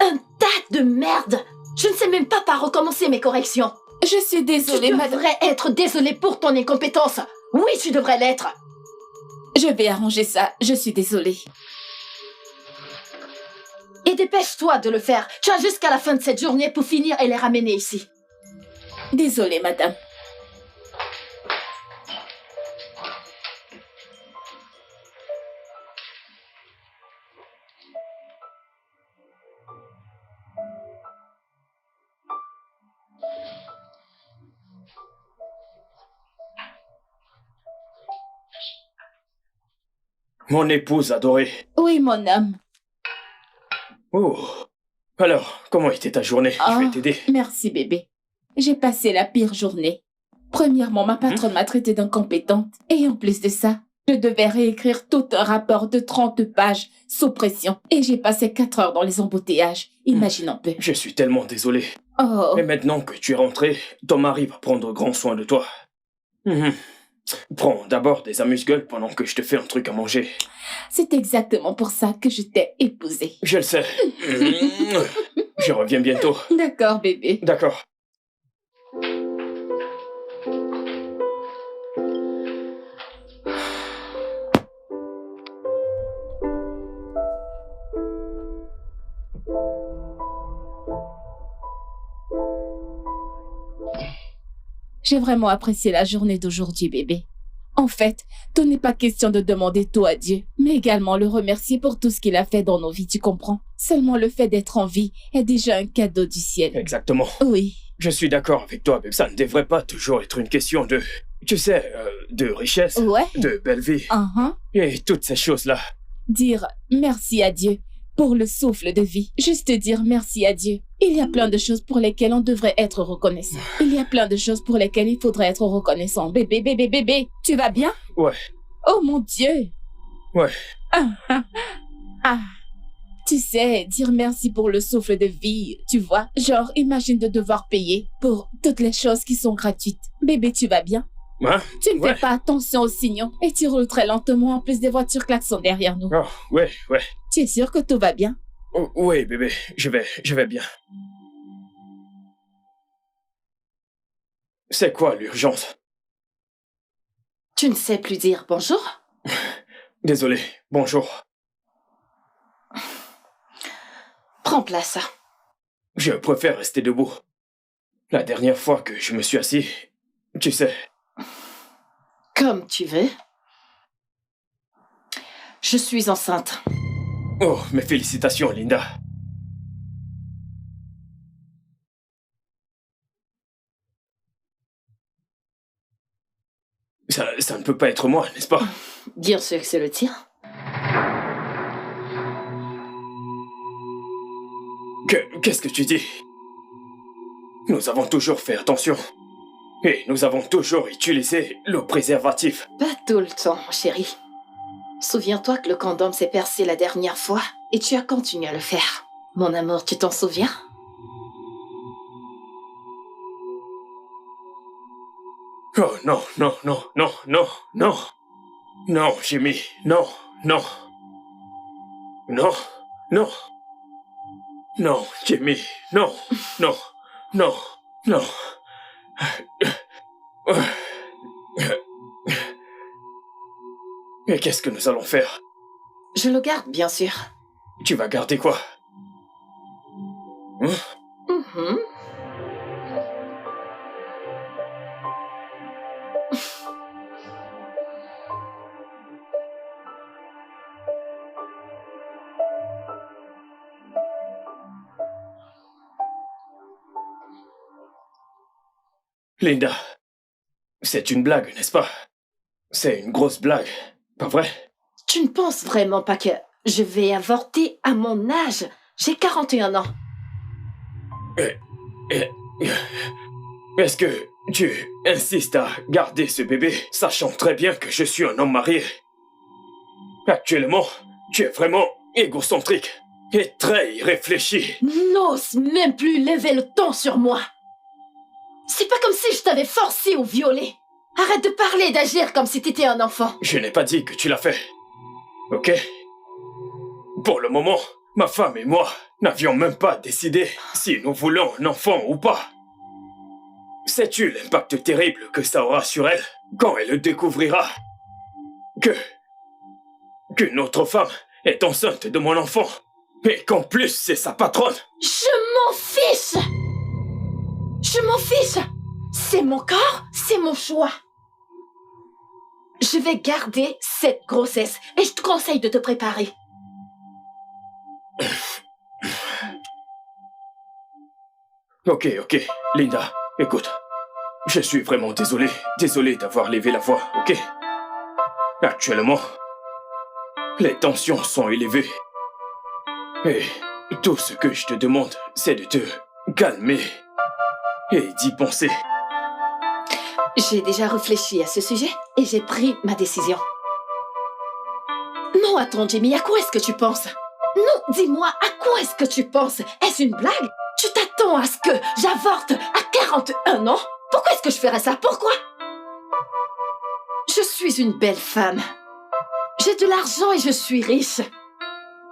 un tas de merde. Je ne sais même pas par recommencer mes corrections. Je suis désolée, Tu madame. devrais être désolée pour ton incompétence. Oui, tu devrais l'être. Je vais arranger ça. Je suis désolée. Et dépêche-toi de le faire. Tu as jusqu'à la fin de cette journée pour finir et les ramener ici. Désolée, madame. Mon épouse adorée. Oui, mon homme. Oh. Alors, comment était ta journée? Je vais t'aider. Merci, bébé. J'ai passé la pire journée. Premièrement, ma patronne m'a traitée d'incompétente. Et en plus de ça, je devais réécrire tout un rapport de 30 pages sous pression. Et j'ai passé 4 heures dans les embouteillages. Imagine un peu. Je suis tellement désolé. Oh, Et maintenant que tu es rentré, ton mari va prendre grand soin de toi. Prends d'abord des amuse-gueules pendant que je te fais un truc à manger. c'est exactement pour ça que je t'ai épousée. Je le sais. Je reviens bientôt. D'accord, bébé. D'accord. J'ai vraiment apprécié la journée d'aujourd'hui, bébé. En fait, tout n'est pas question de demander tout à Dieu, mais également le remercier pour tout ce qu'il a fait dans nos vies, tu comprends? Seulement le fait d'être en vie est déjà un cadeau du ciel. Exactement. Oui. Je suis d'accord avec toi, mais ça ne devrait pas toujours être une question de... Tu sais, de richesse, Ouais. de belle vie, Uh-huh. et toutes ces choses-là. Dire merci à Dieu pour le souffle de vie. Juste dire merci à Dieu. Il y a plein de choses pour lesquelles on devrait être reconnaissant. Il y a plein de choses pour lesquelles il faudrait être reconnaissant. Bébé, bébé, bébé, tu vas bien? Ouais. Oh mon Dieu. Ouais. Ah. Tu sais, dire merci pour le souffle de vie, tu vois? Genre, imagine de devoir payer pour toutes les choses qui sont gratuites. Bébé, tu vas bien? Hein? Tu ne Ouais. fais pas attention aux signaux et tu roules très lentement en plus des voitures klaxons derrière nous. Oh, ouais. Tu es sûr que tout va bien? Oh, oui, bébé, je vais bien. C'est quoi l'urgence? Tu ne sais plus dire bonjour? Désolé, bonjour. Prends place. Je préfère rester debout. La dernière fois que je me suis assis, tu sais... Comme tu veux. Je suis enceinte. Oh, mes félicitations, Linda. Ça ne peut pas être moi, n'est-ce pas? Bien sûr que c'est le tien. Qu'est-ce que tu dis? Nous avons toujours fait attention. Et nous avons toujours utilisé le préservatif. Pas tout le temps, chérie. Souviens-toi que le condom s'est percé la dernière fois et tu as continué à le faire. Mon amour, tu t'en souviens? Oh non, non, non, non, non, non. Non, Jimmy, non, non. Non, non. Non, Jimmy, non, non, non, non. Mais qu'est-ce que nous allons faire? Je le garde, bien sûr. Tu vas garder quoi? Mhm. Linda, c'est une blague, n'est-ce pas? C'est une grosse blague, pas vrai? Tu ne penses vraiment pas que je vais avorter à mon âge? J'ai 41 ans. Est-ce que tu insistes à garder ce bébé, sachant très bien que je suis un homme marié? Actuellement, tu es vraiment égocentrique et très irréfléchi. N'ose même plus lever le ton sur moi. C'est pas comme si je t'avais forcé ou violé. Arrête de parler et d'agir comme si t'étais un enfant. Je n'ai pas dit que tu l'as fait. Ok? Pour le moment, ma femme et moi n'avions même pas décidé si nous voulons un enfant ou pas. Sais-tu l'impact terrible que ça aura sur elle quand elle le découvrira? Qu'une autre femme est enceinte de mon enfant et qu'en plus c'est sa patronne. Je m'en fiche! Je m'en fiche! C'est mon corps, c'est mon choix. Je vais garder cette grossesse et je te conseille de te préparer. Ok, Linda, écoute. Je suis vraiment désolé d'avoir levé la voix, ok? Actuellement, les tensions sont élevées. Et tout ce que je te demande, c'est de te calmer et d'y penser. J'ai déjà réfléchi à ce sujet et j'ai pris ma décision. Non, attends, Jimmy, à quoi est-ce que tu penses? Non, dis-moi, à quoi est-ce que tu penses? Est-ce une blague? Tu t'attends à ce que j'avorte à 41 ans? Pourquoi est-ce que je ferais ça? Pourquoi? Je suis une belle femme. J'ai de l'argent et je suis riche.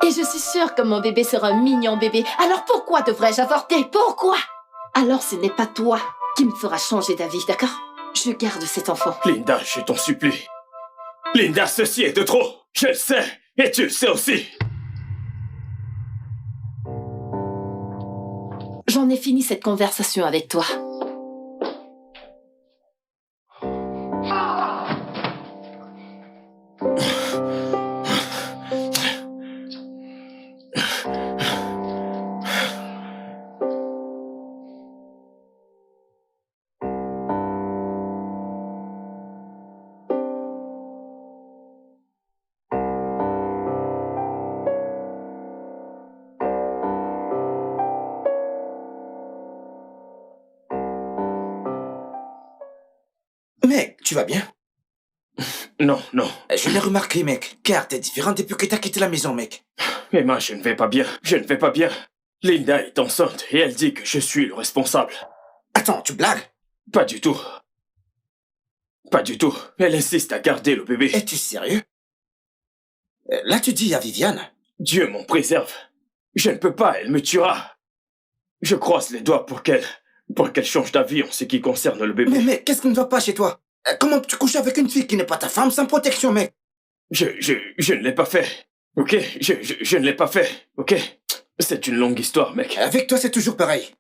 Et je suis sûre que mon bébé sera un mignon bébé. Alors pourquoi devrais-je avorter? Pourquoi? Alors ce n'est pas toi qui me fera changer d'avis, d'accord? Je garde cet enfant. Linda, je t'en supplie. Linda, ceci est de trop. Je le sais, et tu le sais aussi. J'en ai fini cette conversation avec toi. Mec, tu vas bien? Non. Je l'ai remarqué, mec, car t'es différent depuis que t'as quitté la maison, mec. Emma, je ne vais pas bien. Linda est enceinte et elle dit que je suis le responsable. Attends, tu blagues? Pas du tout. Elle insiste à garder le bébé. Es-tu sérieux? Là, tu dis à Viviane? Dieu m'en préserve. Je ne peux pas, elle me tuera. Je croise les doigts pour qu'elle change d'avis en ce qui concerne le bébé. Mais qu'est-ce qui ne va pas chez toi? Comment tu couches avec une fille qui n'est pas ta femme sans protection, mec? Je ne l'ai pas fait. Ok? Je ne l'ai pas fait. Ok? C'est une longue histoire, mec. Avec toi, c'est toujours pareil.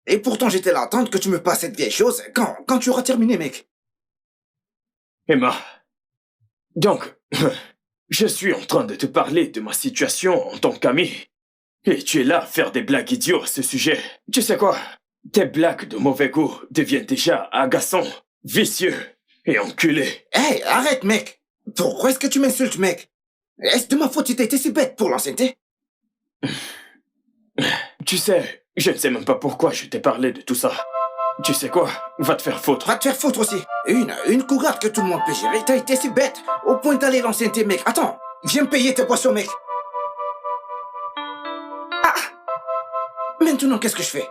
Et pourtant, j'étais là à attendre que tu me passes cette vieille chose quand tu auras terminé, mec. Emma. Donc, je suis en train de te parler de ma situation en tant qu'ami. Et tu es là à faire des blagues idiotes à ce sujet. Tu sais quoi? Tes blagues de mauvais goût deviennent déjà agaçants, vicieux Et enculé. Hey, arrête, mec. Pourquoi est-ce que tu m'insultes, mec? Est-ce de ma faute si t'as été si bête pour l'ancienneté? Tu sais, je ne sais même pas pourquoi je t'ai parlé de tout ça. Tu sais quoi? Va te faire foutre. Va te faire foutre aussi. Une cougarde que tout le monde peut gérer. T'as été si bête au point d'aller l'ancienneté, mec. Attends, viens me payer tes poissons, mec. Ah! Maintenant, qu'est-ce que je fais?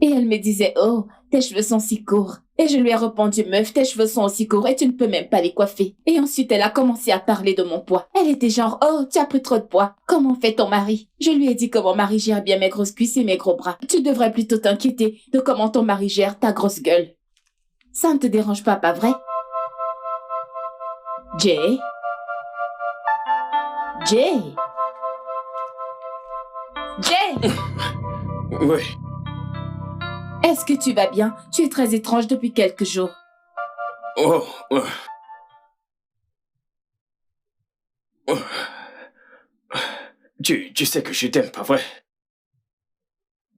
Et elle me disait, oh, tes cheveux sont si courts. Et je lui ai répondu, meuf, tes cheveux sont aussi courts et tu ne peux même pas les coiffer. Et ensuite, elle a commencé à parler de mon poids. Elle était genre, oh, tu as pris trop de poids. Comment fait ton mari? Je lui ai dit que mon mari gère bien mes grosses cuisses et mes gros bras. Tu devrais plutôt t'inquiéter de comment ton mari gère ta grosse gueule. Ça ne te dérange pas vrai? Jay? Jay? Jay? Oui. Est-ce que tu vas bien? Tu es très étrange depuis quelques jours. Oh. Tu sais que je t'aime, pas vrai?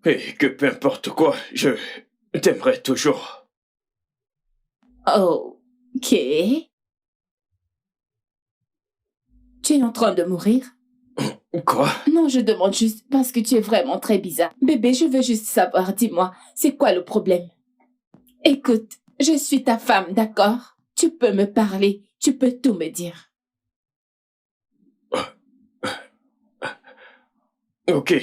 Et que peu importe quoi, je t'aimerai toujours. Oh, ok. Tu es en train de mourir? Quoi? Non, je demande juste parce que tu es vraiment très bizarre. Bébé, je veux juste savoir, dis-moi, c'est quoi le problème? Écoute, je suis ta femme, d'accord? Tu peux me parler, tu peux tout me dire. Ok,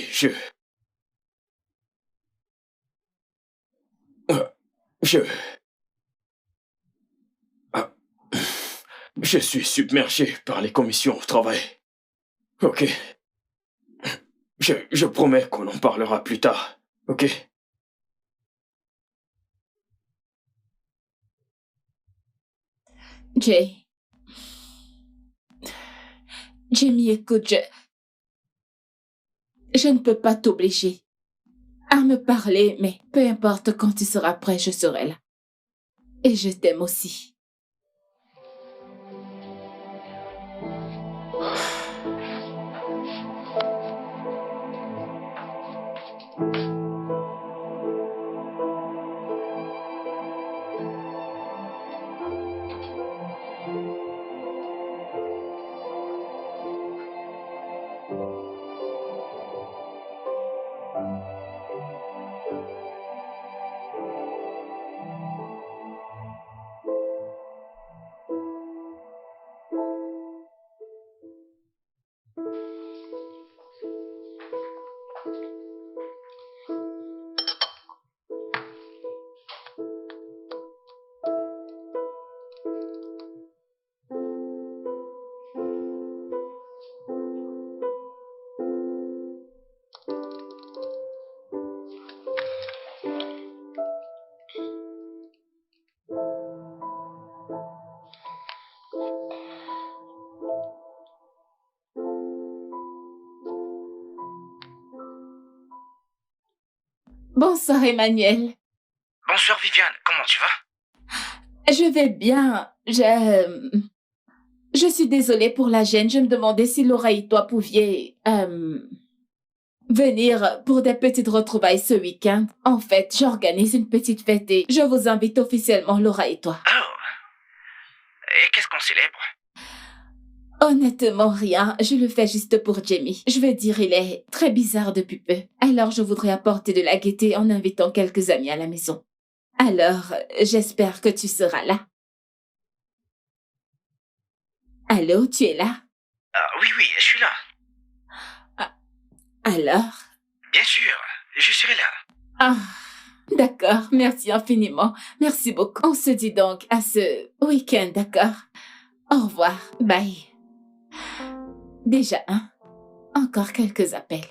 je suis submergé par les commissions au travail. Ok. Je promets qu'on en parlera plus tard, ok? Jamie, écoute, je ne peux pas t'obliger à me parler, mais peu importe quand tu seras prêt, je serai là. Et je t'aime aussi. Bonsoir, Emmanuel. Bonsoir, Viviane. Comment tu vas? Je vais bien. Je suis désolée pour la gêne. Je me demandais si Laura et toi pouviez venir pour des petites retrouvailles ce week-end. En fait, j'organise une petite fête et je vous invite officiellement, Laura et toi. Oh. Et qu'est-ce qu'on célèbre? Honnêtement, rien. Je le fais juste pour Jamie. Je veux dire, il est très bizarre depuis peu. Alors, je voudrais apporter de la gaieté en invitant quelques amis à la maison. Alors, j'espère que tu seras là. Allô, tu es là? Oui, je suis là. Alors? Bien sûr, je serai là. Ah, d'accord. Merci infiniment. Merci beaucoup. On se dit donc à ce week-end, d'accord? Au revoir. Bye. Déjà, encore quelques appels.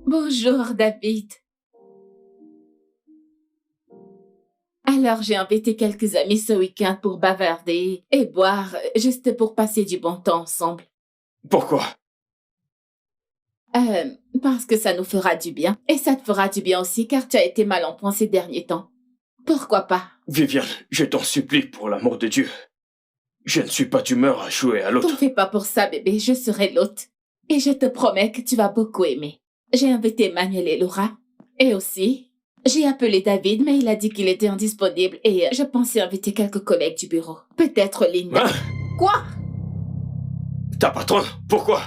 Bonjour, David. Alors, j'ai invité quelques amis ce week-end pour bavarder et boire, juste pour passer du bon temps ensemble. Pourquoi? Parce que ça nous fera du bien. Et ça te fera du bien aussi car tu as été mal en point ces derniers temps. Pourquoi pas? Viviane, je t'en supplie pour l'amour de Dieu. Je ne suis pas d'humeur à jouer à T'en l'autre. fais pas pour ça, bébé. Je serai l'hôte. Et je te promets que tu vas beaucoup aimer. J'ai invité Manuel et Laura. Et aussi, j'ai appelé David, mais il a dit qu'il était indisponible et je pensais inviter quelques collègues du bureau. Peut-être Linda. Hein? Quoi? Ta patronne? Pourquoi?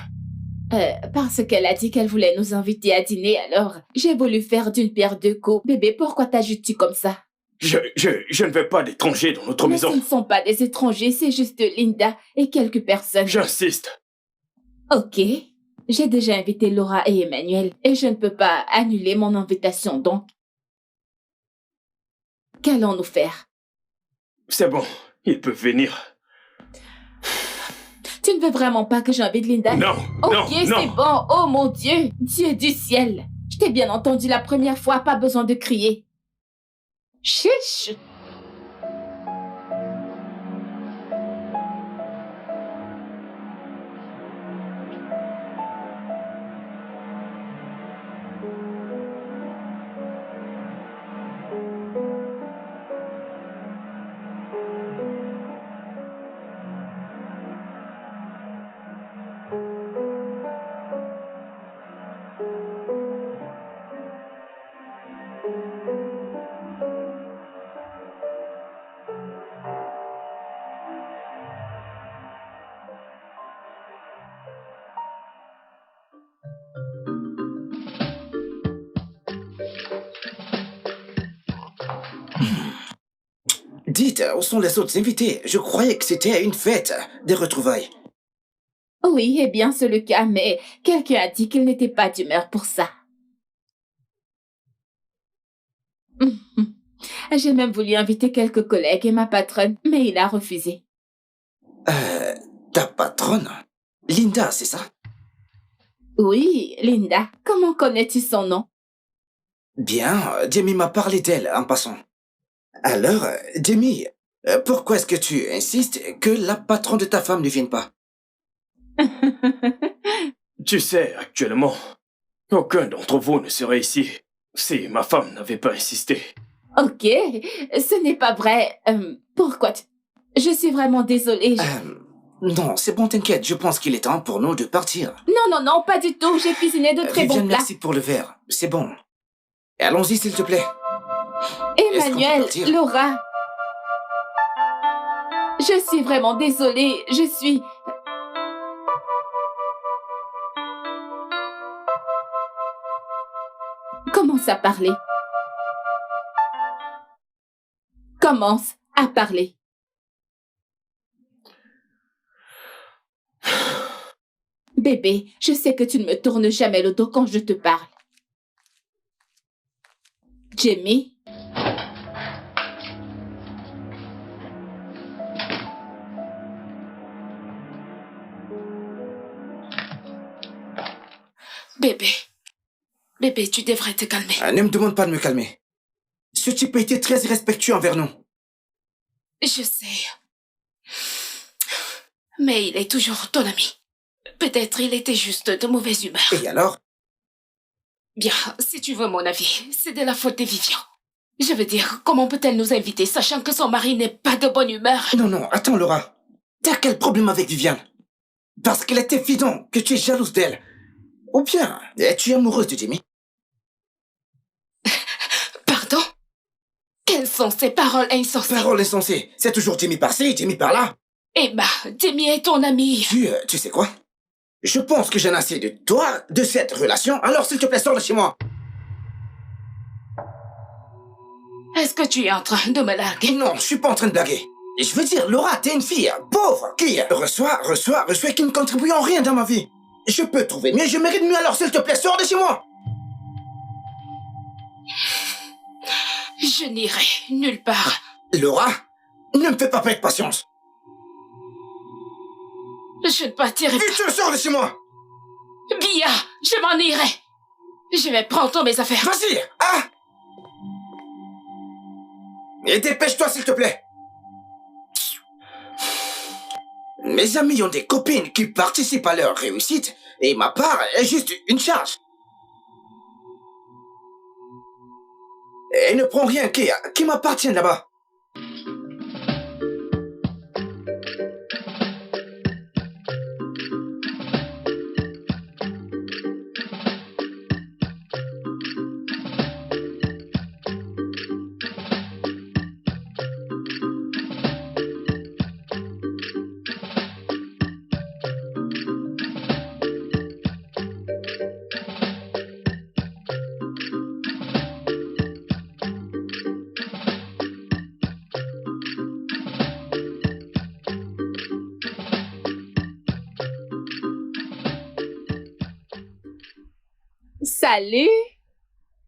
Parce qu'elle a dit qu'elle voulait nous inviter à dîner, alors j'ai voulu faire d'une pierre deux coups. Bébé, pourquoi t'ajoutes-tu comme ça? Je ne veux pas d'étrangers dans notre Mais ce maison. ne sont pas des étrangers, c'est juste Linda et quelques personnes. J'insiste. Ok. J'ai déjà invité Laura et Emmanuel et je ne peux pas annuler mon invitation, donc. Qu'allons-nous faire? C'est bon, ils peuvent venir. Tu ne veux vraiment pas que j'invite Linda? Non, Ok, non, c'est non. bon. Oh mon Dieu, Dieu du ciel. Je t'ai bien entendu la première fois, pas besoin de crier. Chiche. Dites, où sont les autres invités? Je croyais que c'était une fête, des retrouvailles. Oui, eh bien, c'est le cas, mais quelqu'un a dit qu'il n'était pas d'humeur pour ça. J'ai même voulu inviter quelques collègues et ma patronne, mais il a refusé. Ta patronne? Linda, c'est ça? Oui, Linda, comment connais-tu son nom? Bien, Jamie m'a parlé d'elle en passant. Alors, Jamie, pourquoi est-ce que tu insistes que la patronne de ta femme ne vienne pas? Tu sais, actuellement, aucun d'entre vous ne serait ici si ma femme n'avait pas insisté. Ok, ce n'est pas vrai. Pourquoi Je suis vraiment désolée. Non, c'est bon, t'inquiète, je pense qu'il est temps pour nous de partir. Non, pas du tout. J'ai cuisiné de très bons Viviane, plats. merci pour le verre, c'est bon. Allons-y, s'il te plaît. Est-ce qu'on peut Emmanuel, partir? Laura. Je suis vraiment désolée. Je suis... Commence à parler. Commence à parler. Bébé, je sais que tu ne me tournes jamais le dos quand je te parle. Jamie? Bébé, tu devrais te calmer. Ne me demande pas de me calmer. Ce type a été très irrespectueux envers nous. Je sais. Mais il est toujours ton ami. Peut-être il était juste de mauvaise humeur. Et alors? Bien, si tu veux mon avis, c'est de la faute de Vivian. Je veux dire, comment peut-elle nous inviter sachant que son mari n'est pas de bonne humeur? Non, attends, Laura. T'as quel problème avec Viviane? Parce qu'il est évident que tu es jalouse d'elle. Ou bien, es-tu amoureuse de Jamie? Pardon? Quelles sont ces paroles insensées? Parole insensée. C'est toujours Jamie par-ci, Jamie par-là. Emma, Jamie est ton ami. Tu sais quoi? Je pense que j'en ai assez de toi, de cette relation, alors s'il te plaît, sors de chez moi. Est-ce que tu es en train de me larguer? Non, je suis pas en train de blaguer. Je veux dire, Laura, t'es une fille pauvre qui reçoit et qui ne contribue en rien dans ma vie. Je peux trouver mieux, je mérite mieux, alors s'il te plaît, sors de chez moi. Je n'irai nulle part. Laura, ne me fais pas perdre patience. Je ne partirai pas. Vite, tu sors de chez moi. Bia, je m'en irai. Je vais prendre tous mes affaires. Vas-y, Et dépêche-toi, s'il te plaît. Mes amis ont des copines qui participent à leur réussite, et ma part est juste une charge. Et ne prends rien qui m'appartient là-bas. Salut!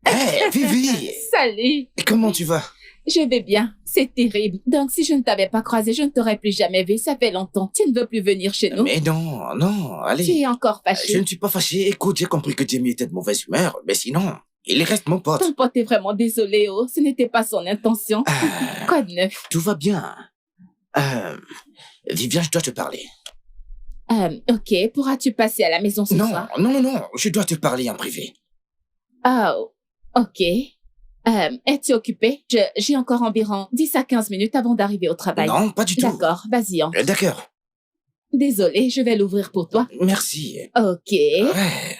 Hé, Vivi! Salut! Comment tu vas? Je vais bien. C'est terrible. Donc, si je ne t'avais pas croisé, je ne t'aurais plus jamais vu. Ça fait longtemps. Tu ne veux plus venir chez nous? Mais non, non, Tu allez. es encore Je fâché. ne suis pas fâché. Écoute, j'ai compris que Jamie était de mauvaise humeur, mais sinon, il reste mon pote. Ton pote est vraiment désolé, oh. Ce n'était pas son intention. Quoi de neuf? Tout va bien. Viviane, je dois te parler. Ok. Pourras-tu passer à la maison ce Non, soir? non, non, non, je dois te parler en privé. Oh, ok. Es-tu occupé? J'ai encore environ 10 à 15 minutes avant d'arriver au travail. Non, pas du tout. D'accord, vas-y, entre. D'accord, Désolée, je vais l'ouvrir pour toi. merci. Ok. Ouais.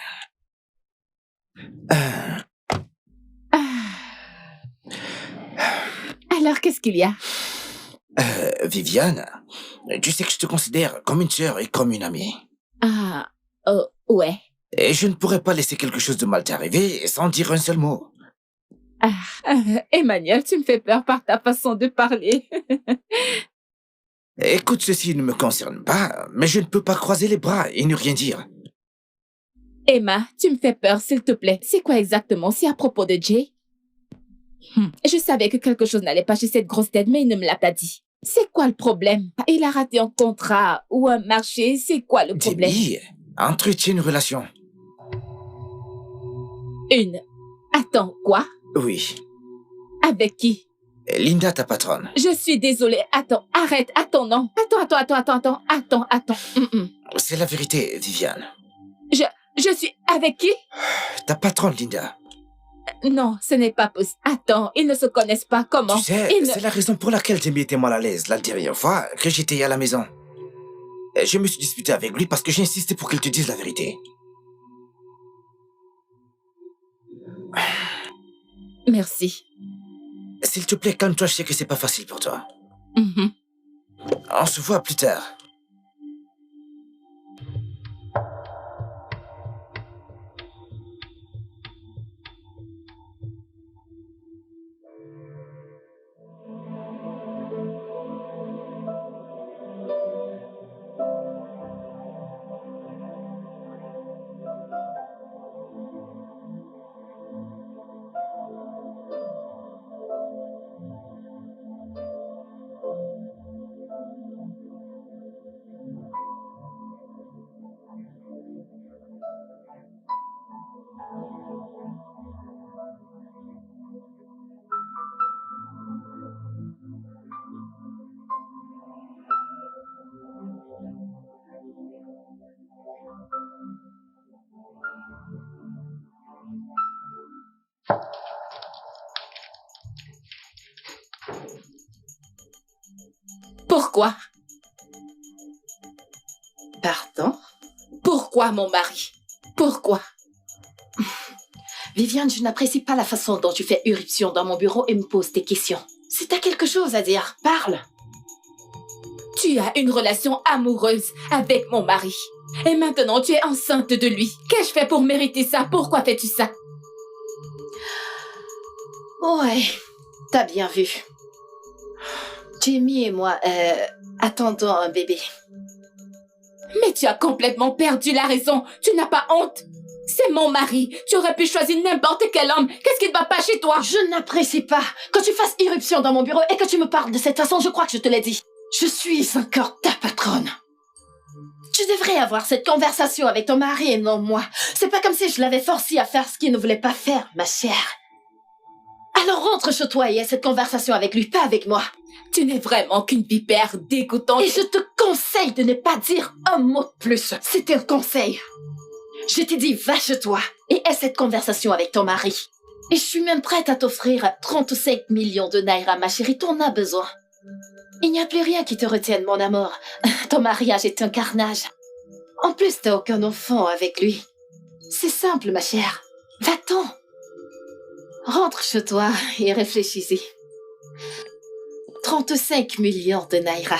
Alors, qu'est-ce qu'il y a? Viviane, tu sais que je te considère comme une sœur et comme une amie. Ah, oh, ouais. Et je ne pourrais pas laisser quelque chose de mal t'arriver sans dire un seul mot. Emmanuel, tu me fais peur par ta façon de parler. Écoute, ceci ne me concerne pas, mais je ne peux pas croiser les bras et ne rien dire. Emma, tu me fais peur, s'il te plaît. C'est quoi exactement? C'est à propos de Jay? Je savais que quelque chose n'allait pas chez cette grosse tête, mais il ne me l'a pas dit. C'est quoi le problème? Il a raté un contrat ou un marché, c'est quoi le problème? Jamie, entretient une relation. Une. Attends, quoi? Oui. Avec qui? Linda, ta patronne. Je suis désolée. Attends, arrête. Attends, non. Attends. C'est la vérité, Viviane. Je suis avec qui? Ta patronne, Linda. Non, ce n'est pas possible. Attends, ils ne se connaissent pas. Comment? Tu sais, Ils ne- c'est la raison pour laquelle Jamie était mal à l'aise la dernière fois que j'étais à la maison. Je me suis disputé avec lui parce que j'ai insisté pour qu'il te dise la vérité. Merci. S'il te plaît, calme-toi, je sais que c'est pas facile pour toi. Mhm. On se voit plus tard. Pourquoi? Pardon? Pourquoi, mon mari? Pourquoi? Viviane, je n'apprécie pas la façon dont tu fais irruption dans mon bureau et me poses des questions. Si t'as quelque chose à dire, parle. Tu as une relation amoureuse avec mon mari. Et maintenant, tu es enceinte de lui. Qu'ai-je fait pour mériter ça? Pourquoi fais-tu ça? Ouais, t'as bien vu. Jamie et moi, attendons un bébé. Mais tu as complètement perdu la raison. Tu n'as pas honte? C'est mon mari. Tu aurais pu choisir n'importe quel homme. Qu'est-ce qui ne va pas chez toi? Je n'apprécie pas que tu fasses irruption dans mon bureau et que tu me parles de cette façon. Je crois que je te l'ai dit. Je suis encore ta patronne. Tu devrais avoir cette conversation avec ton mari et non moi. C'est pas comme si je l'avais forcé à faire ce qu'il ne voulait pas faire, ma chère. Alors rentre chez toi et aie cette conversation avec lui, pas avec moi. Tu n'es vraiment qu'une vipère dégoûtante. Et je te conseille de ne pas dire un mot de plus. C'est un conseil. Je t'ai dit, va chez toi et aie cette conversation avec ton mari. Et je suis même prête à t'offrir 35 millions de naira, ma chérie, t'en as besoin. Il n'y a plus rien qui te retienne, mon amour. Ton mariage est un carnage. En plus, t'as aucun enfant avec lui. C'est simple, ma chère. Va-t'en. Rentre chez toi et réfléchis-y. 35 millions de naira.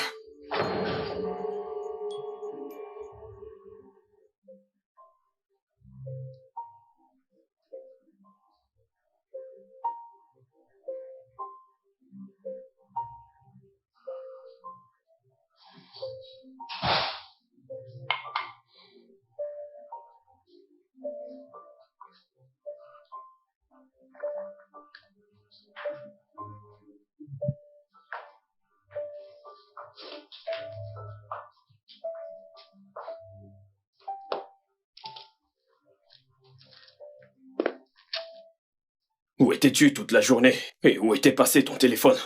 Où étais-tu toute la journée? Et où était passé ton téléphone?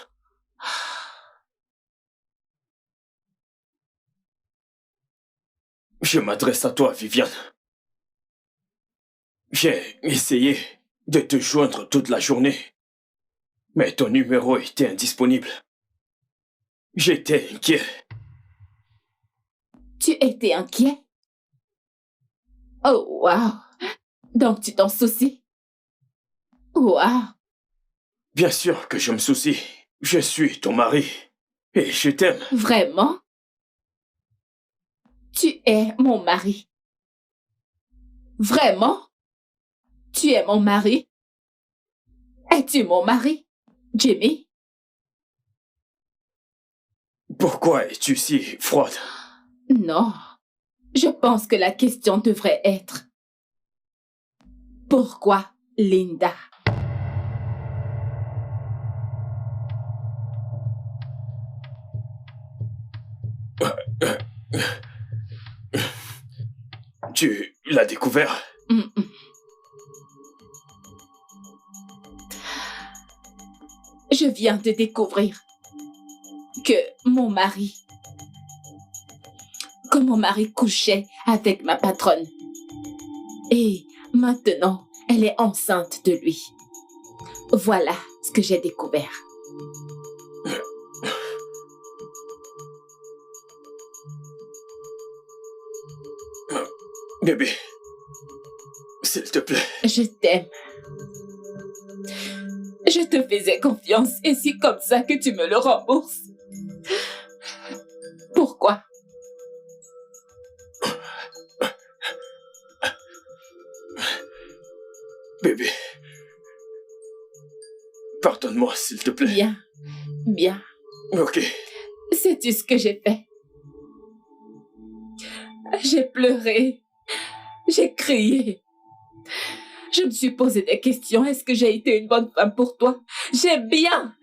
Je m'adresse à toi, Viviane. J'ai essayé de te joindre toute la journée, mais ton numéro était indisponible. J'étais inquiet. Tu étais inquiet? Oh, wow. Donc tu t'en soucies? Wow. Bien sûr que je me soucie. Je suis ton mari. Et je t'aime. Vraiment? Tu es mon mari. Vraiment? Tu es mon mari? Es-tu mon mari, Jimmy? Pourquoi es-tu si froide? Non. Je pense que la question devrait être: pourquoi Linda? Tu l'as découvert? Mm, mm. Je viens de découvrir que mon mari couchait avec ma patronne. Et maintenant, elle est enceinte de lui. Voilà ce que j'ai découvert. Bébé, s'il te plaît. Je t'aime. Je te faisais confiance et c'est comme ça que tu me le rembourses. Pourquoi? Bébé, pardonne-moi, s'il te plaît. Bien, bien. Ok. Sais-tu ce que j'ai fait? J'ai pleuré. J'ai crié. Je me suis posé des questions. Est-ce que j'ai été une bonne femme pour toi? J'ai bien.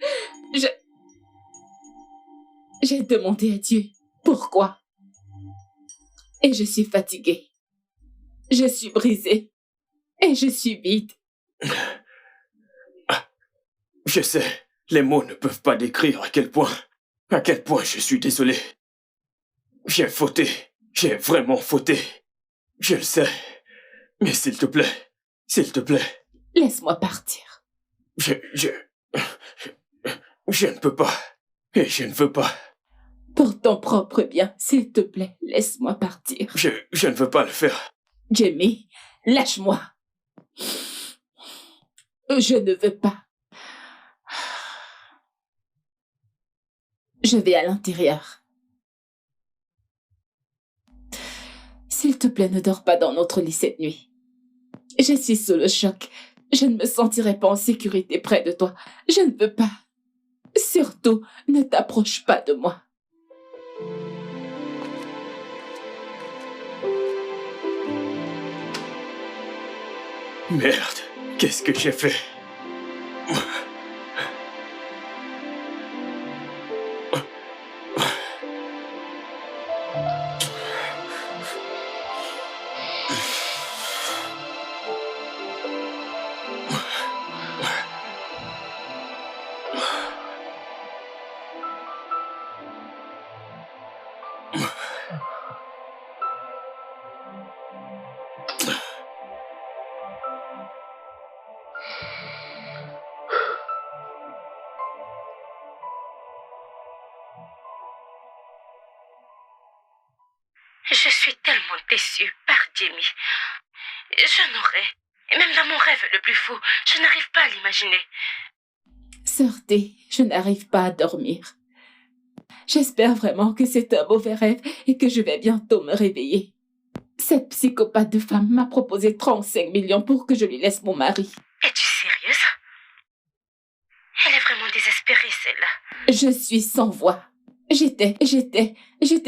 J'ai demandé à Dieu pourquoi. Et je suis fatiguée. Je suis brisée. Et je suis vide. Je sais, les mots ne peuvent pas décrire à quel point je suis désolé. J'ai fauté. J'ai vraiment fauté. Je le sais. Mais s'il te plaît, Laisse-moi partir. je ne peux pas. Et je ne veux pas. Pour ton propre bien, s'il te plaît, laisse-moi partir. Je ne veux pas le faire. Jamie, lâche-moi. Je ne veux pas. Je vais à l'intérieur. S'il te plaît, ne dors pas dans notre lit cette nuit. Je suis sous le choc. Je ne me sentirai pas en sécurité près de toi. Je ne veux pas. Surtout, ne t'approche pas de moi. Merde, qu'est-ce que j'ai fait? vraiment déçue par Jamie. Je n'aurais... Et même dans mon rêve le plus fou, je n'arrive pas à l'imaginer. Sœur T, je n'arrive pas à dormir. J'espère vraiment que c'est un mauvais rêve et que je vais bientôt me réveiller. Cette psychopathe de femme m'a proposé 35 millions pour que je lui laisse mon mari. Es-tu sérieuse? Elle est vraiment désespérée, celle-là. Je suis sans voix. J'étais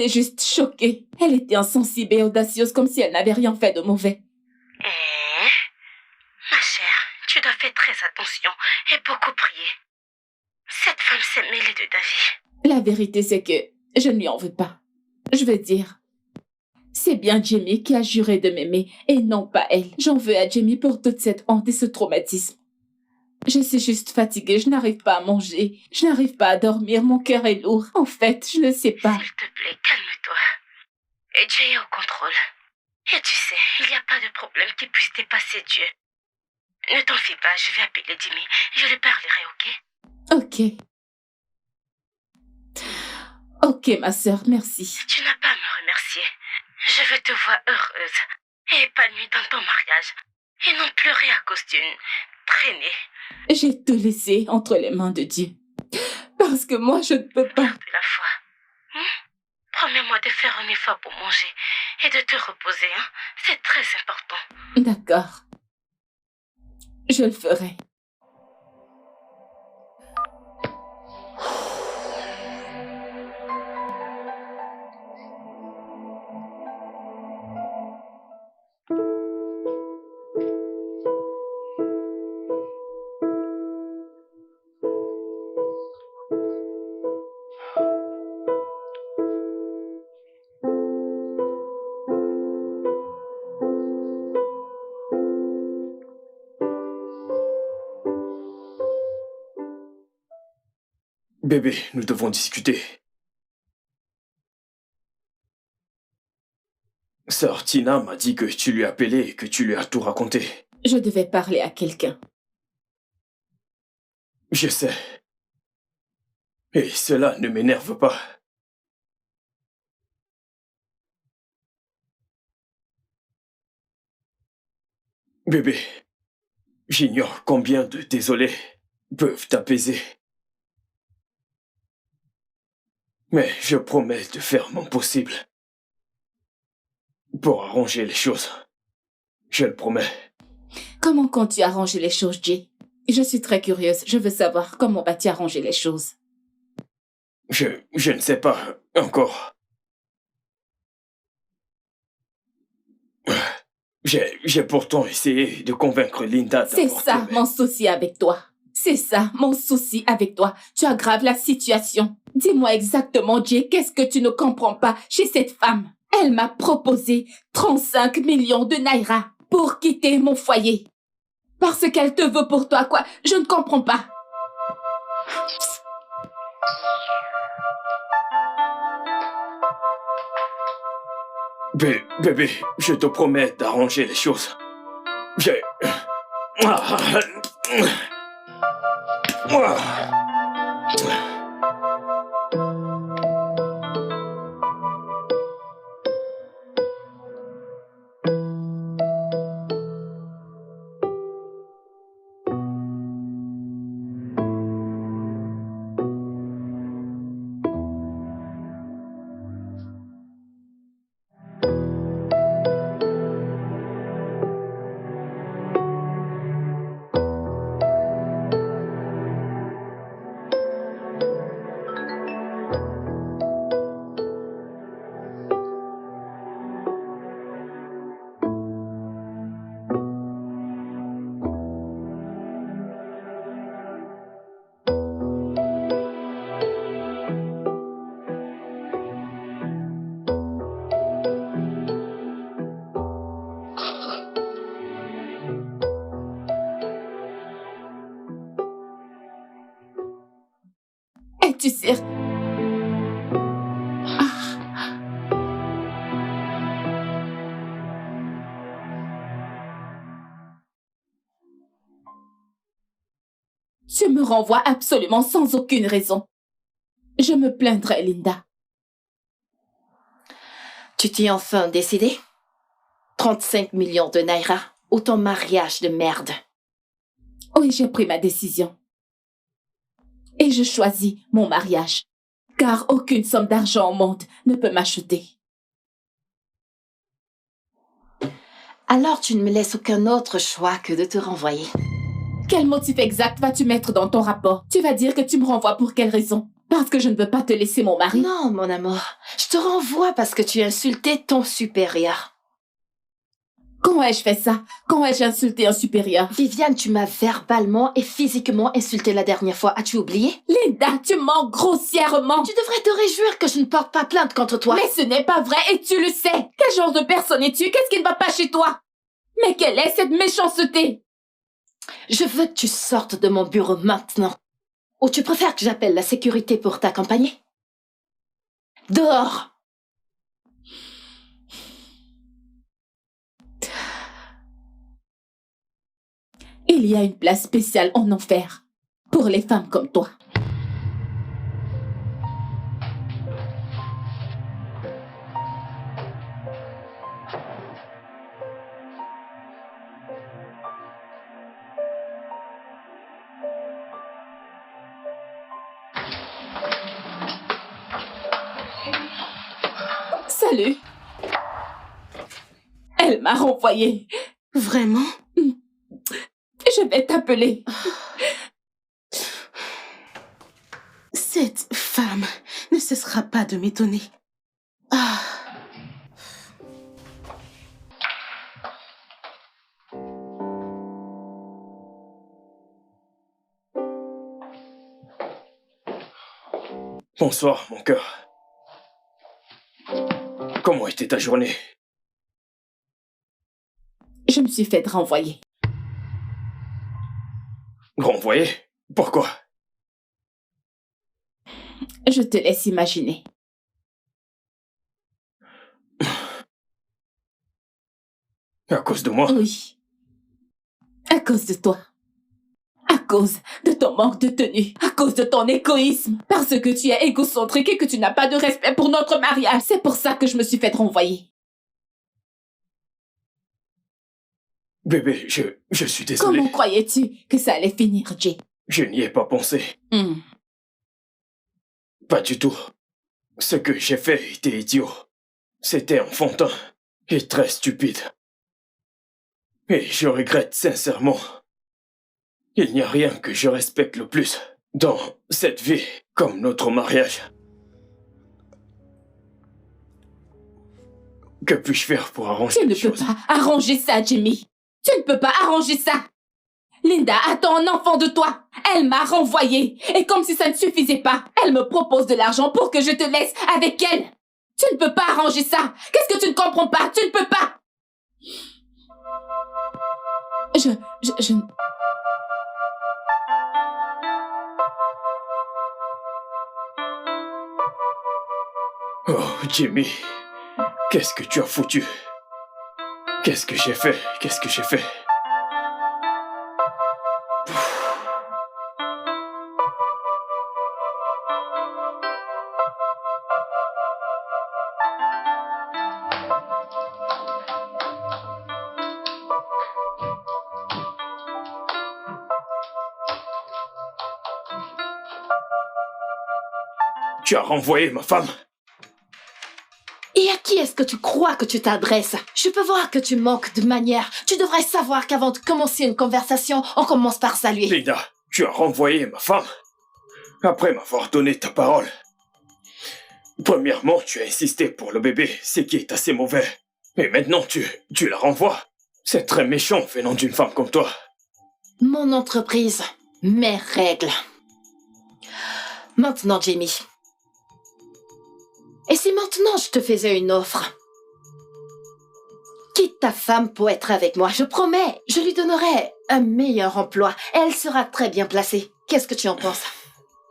juste choquée. Elle était insensible et audacieuse comme si elle n'avait rien fait de mauvais. Ma chère, tu dois faire très attention et beaucoup prier. Cette femme s'est mêlée de ta vie. La vérité, c'est que je ne lui en veux pas. Je veux dire, c'est bien Jamie qui a juré de m'aimer et non pas elle. J'en veux à Jamie pour toute cette honte et ce traumatisme. Je suis juste fatiguée, je n'arrive pas à manger, je n'arrive pas à dormir, mon cœur est lourd. En fait, je ne sais pas. S'il te plaît, calme-toi. Et Dieu est au contrôle. Et tu sais, il n'y a pas de problème qui puisse dépasser Dieu. Ne t'en fie pas, je vais appeler Jimmy. Je lui parlerai, ok? Ok, ma sœur, merci. Tu n'as pas à me remercier. Je veux te voir heureuse et épanouie dans ton mariage. Et non pleurer à cause d'une traînée. J'ai tout laissé entre les mains de Dieu. Parce que moi, je ne peux pas. De la foi. Promets-moi de faire un effort pour manger et de te reposer, hein? C'est très important. D'accord. Je le ferai. Bébé, nous devons discuter. Sœur Tina m'a dit que tu lui as appelé et que tu lui as tout raconté. Je devais parler à quelqu'un. Je sais. Et cela ne m'énerve pas. Bébé, j'ignore combien de désolés peuvent t'apaiser. Mais je promets de faire mon possible pour arranger les choses. Je le promets. Comment comptes-tu arranger les choses, Jay? Je suis très curieuse. Je veux savoir comment vas-tu arranger les choses. Je ne sais pas encore. J'ai pourtant essayé de convaincre Linda C'est d'abord. ça, mon souci avec toi. C'est ça, mon souci avec toi. Tu aggraves la situation. Dis-moi exactement, Jay, qu'est-ce que tu ne comprends pas chez cette femme? Elle m'a proposé 35 millions de naira pour quitter mon foyer. Parce qu'elle te veut pour toi, quoi? Je ne comprends pas. Bébé, je te promets d'arranger les choses. J'ai... Es-tu sérieux? Tu me renvoies absolument sans aucune raison. Je me plaindrai, Linda. Tu t'es enfin décidé? 35 millions de naira ou ton mariage de merde. Oui, j'ai pris ma décision. Et je choisis mon mariage. Car aucune somme d'argent au monde ne peut m'acheter. Alors tu ne me laisses aucun autre choix que de te renvoyer. Quel motif exact vas-tu mettre dans ton rapport? Tu vas dire que tu me renvoies pour quelle raison? Parce que je ne veux pas te laisser mon mari? Non, mon amour. Je te renvoie parce que tu as insulté ton supérieur. Quand ai-je fait ça? Quand ai-je insulté un supérieur? Viviane, tu m'as verbalement et physiquement insulté la dernière fois. As-tu oublié? Linda, tu mens grossièrement! Tu devrais te réjouir que je ne porte pas plainte contre toi. Mais ce n'est pas vrai et tu le sais! Quel genre de personne es-tu? Qu'est-ce qui ne va pas chez toi? Mais quelle est cette méchanceté? Je veux que tu sortes de mon bureau maintenant. Ou tu préfères que j'appelle la sécurité pour t'accompagner? Dehors! Il y a une place spéciale en enfer pour les femmes comme toi. Salut. Elle m'a renvoyée. Vraiment? Je vais t'appeler. Cette femme ne cessera pas de m'étonner. Ah. Bonsoir, mon cœur. Comment était ta journée? Je me suis fait renvoyer. Renvoyé? Pourquoi? Je te laisse imaginer. À cause de moi? Oui. À cause de toi. À cause de ton manque de tenue. À cause de ton égoïsme. Parce que tu es égocentrique et que tu n'as pas de respect pour notre mariage. C'est pour ça que je me suis fait renvoyer. Bébé, je suis désolé. Comment croyais-tu que ça allait finir, Jay? Je n'y ai pas pensé. Pas du tout. Ce que j'ai fait était idiot. C'était enfantin et très stupide. Et je regrette sincèrement. Il n'y a rien que je respecte le plus dans cette vie comme notre mariage. Que puis-je faire pour arranger Tu ne les peux choses? pas arranger ça, Jimmy. Tu ne peux pas arranger ça. Linda attend un enfant de toi. Elle m'a renvoyée. Et comme si ça ne suffisait pas, elle me propose de l'argent pour que je te laisse avec elle. Tu ne peux pas arranger ça. Qu'est-ce que tu ne comprends pas? Tu ne peux pas. Je... Oh, Jimmy, qu'est-ce que tu as foutu? Qu'est-ce que j'ai fait? Qu'est-ce que j'ai fait? Tu as renvoyé ma femme? Et à qui est-ce que tu crois que tu t'adresses? Je peux voir que tu manques de manière. Tu devrais savoir qu'avant de commencer une conversation, on commence par saluer. Linda, tu as renvoyé ma femme? Après m'avoir donné ta parole. Premièrement, tu as insisté pour le bébé, ce qui est assez mauvais. Et maintenant, tu la renvoies. C'est très méchant venant d'une femme comme toi. Mon entreprise, mes règles. Maintenant, Jamie. Et si maintenant je te faisais une offre? Quitte ta femme pour être avec moi, je promets, je lui donnerai un meilleur emploi. Elle sera très bien placée. Qu'est-ce que tu en penses?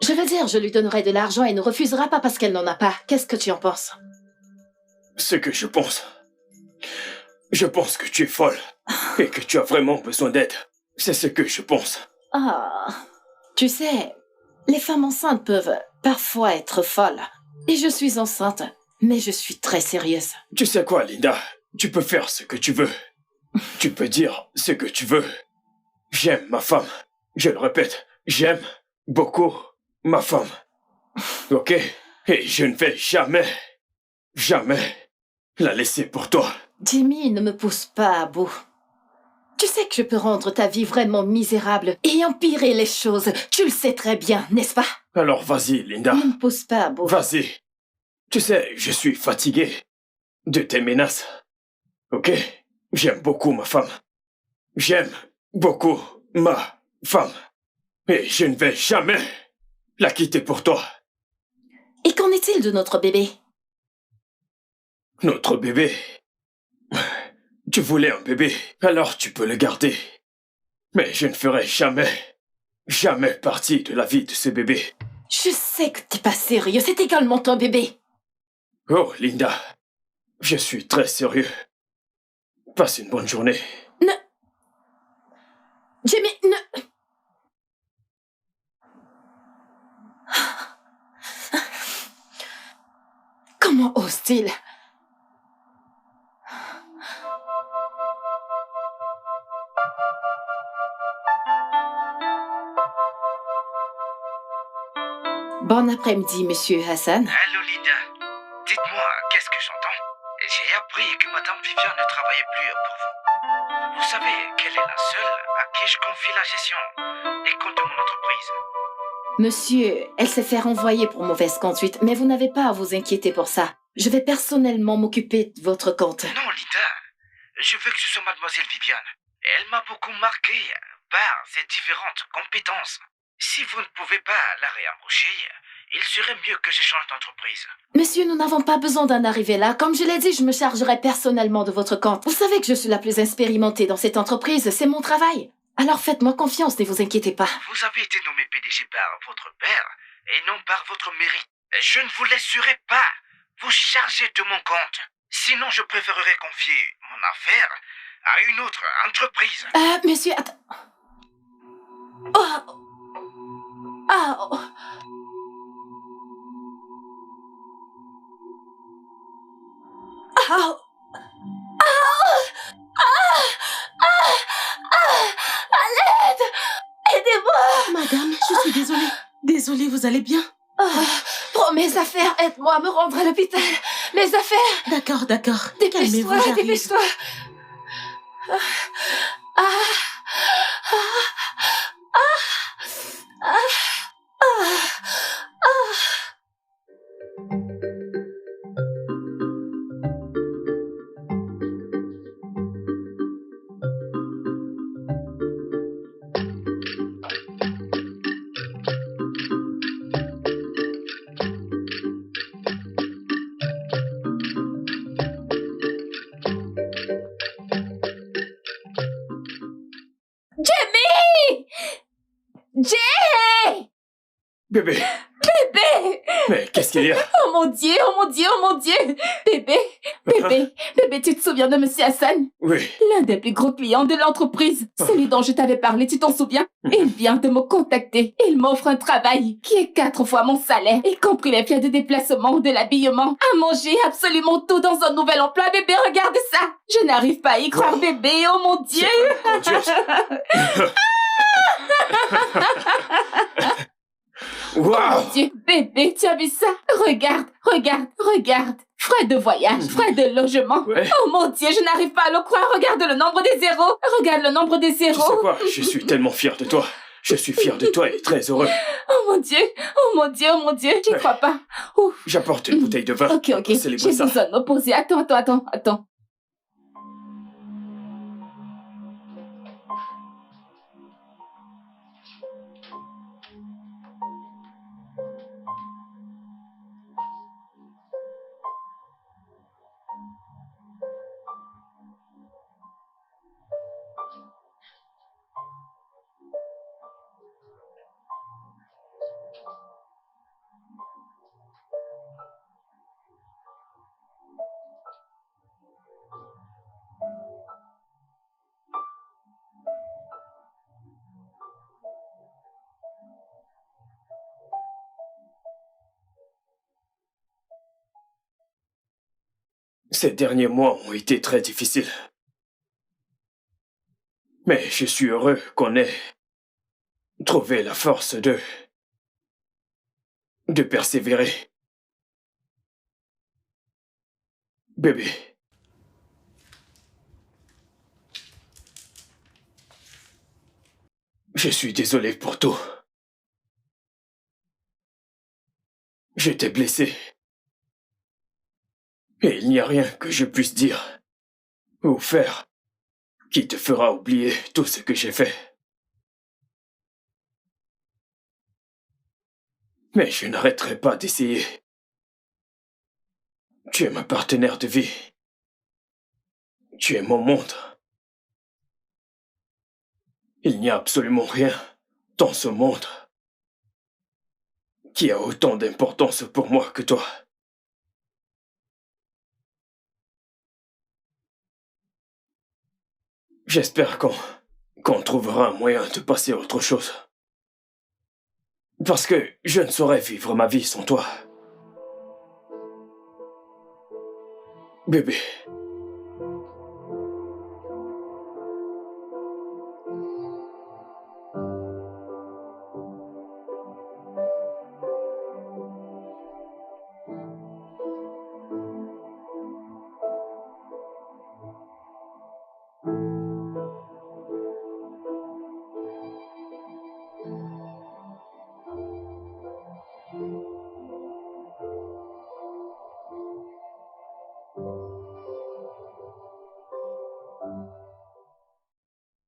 Je veux dire, je lui donnerai de l'argent et ne refusera pas parce qu'elle n'en a pas. Qu'est-ce que tu en penses? Ce que je pense que tu es folle et que tu as vraiment besoin d'aide. C'est ce que je pense. Ah, tu sais, les femmes enceintes peuvent parfois être folles. Et je suis enceinte, mais je suis très sérieuse. Tu sais quoi, Linda? tu peux faire ce que tu veux. Tu peux dire ce que tu veux. J'aime ma femme. Je le répète, j'aime beaucoup ma femme. Ok? Et je ne vais jamais la laisser pour toi. Jimmy, ne me pousse pas à bout. Tu sais que je peux rendre ta vie vraiment misérable et empirer les choses. Tu le sais très bien, n'est-ce pas? Alors vas-y, Linda. Ne me pousse pas à bout. Vas-y. Tu sais, je suis fatigué de tes menaces. Ok? J'aime beaucoup ma femme. J'aime beaucoup ma femme. Et je ne vais jamais la quitter pour toi. Et qu'en est-il de notre bébé? Notre bébé. Tu voulais un bébé, alors tu peux le garder. Mais je ne ferai jamais partie de la vie de ce bébé. Je sais que t'es pas sérieux, c'est également ton bébé. Oh, Linda, je suis très sérieux. Passe une bonne journée. Ne... Jimmy, ne... Comment ose-t-il? Bon après-midi, monsieur Hassan. Allô, Linda. Dites-moi, qu'est-ce que j'entends? J'ai appris que Madame Vivian ne travaillait plus pour vous. Vous savez qu'elle est la seule à qui je confie la gestion des comptes de mon entreprise. Monsieur, elle s'est fait renvoyer pour mauvaise conduite, mais vous n'avez pas à vous inquiéter pour ça. Je vais personnellement m'occuper de votre compte. Non, Linda. Je veux que ce soit Mademoiselle Vivian. Elle m'a beaucoup marqué par ses différentes compétences. Si vous ne pouvez pas la réembaucher, il serait mieux que je change d'entreprise. Monsieur, nous n'avons pas besoin d'en arriver là. Comme je l'ai dit, je me chargerai personnellement de votre compte. Vous savez que je suis la plus expérimentée dans cette entreprise, c'est mon travail. Alors faites-moi confiance, ne vous inquiétez pas. Vous avez été nommé PDG par votre père et non par votre mérite. Je ne vous laisserai pas vous charger de mon compte. Sinon, je préférerais confier mon affaire à une autre entreprise. Monsieur, attends. Oh. Ah. Oh. Ah. À l'aide! Aidez-moi! Madame, je suis désolée. Désolée, vous allez bien? Prends mes affaires, aide-moi à me rendre à l'hôpital. Mes affaires! D'accord. Dépêche-toi, Calmez-vous, j'arrive. dépêche-toi. Jay! Bébé, Bébé! mais qu'est-ce qu'il y a? Oh mon Dieu, oh mon Dieu, oh mon Dieu! Bébé, tu te souviens de Monsieur Hassan? Oui. L'un des plus gros clients de l'entreprise. Celui dont je t'avais parlé, tu t'en souviens? Il vient de me contacter. Il m'offre un travail qui est 4 fois mon salaire, y compris les frais de déplacement, de l'habillement, à manger, absolument tout dans un nouvel emploi. Bébé, regarde ça! Je n'arrive pas à y croire, bébé, oh mon Dieu! Oh Waouh! mon Dieu, bébé, tu as vu ça? Regarde. Frais de voyage, frais de logement. Ouais. Oh mon Dieu, je n'arrive pas à le croire. Regarde le nombre des zéros. Regarde le nombre des Tu sais zéros. quoi? Je suis tellement fier de toi. Je suis fier de toi et très heureux. Oh mon Dieu, j'y crois pas. Ouf. J'apporte une bouteille de vin. Ok, pour célébrer j'ai ça. besoin de me poser. Attends. Ces derniers mois ont été très difficiles. Mais je suis heureux qu'on ait trouvé la force de persévérer. Bébé. Je suis désolé pour tout. Je t'ai blessé. Et il n'y a rien que je puisse dire ou faire qui te fera oublier tout ce que j'ai fait. Mais je n'arrêterai pas d'essayer. Tu es ma partenaire de vie. Tu es mon monde. Il n'y a absolument rien dans ce monde qui a autant d'importance pour moi que toi. J'espère qu'on trouvera un moyen de passer à autre chose. Parce que je ne saurais vivre ma vie sans toi. Bébé.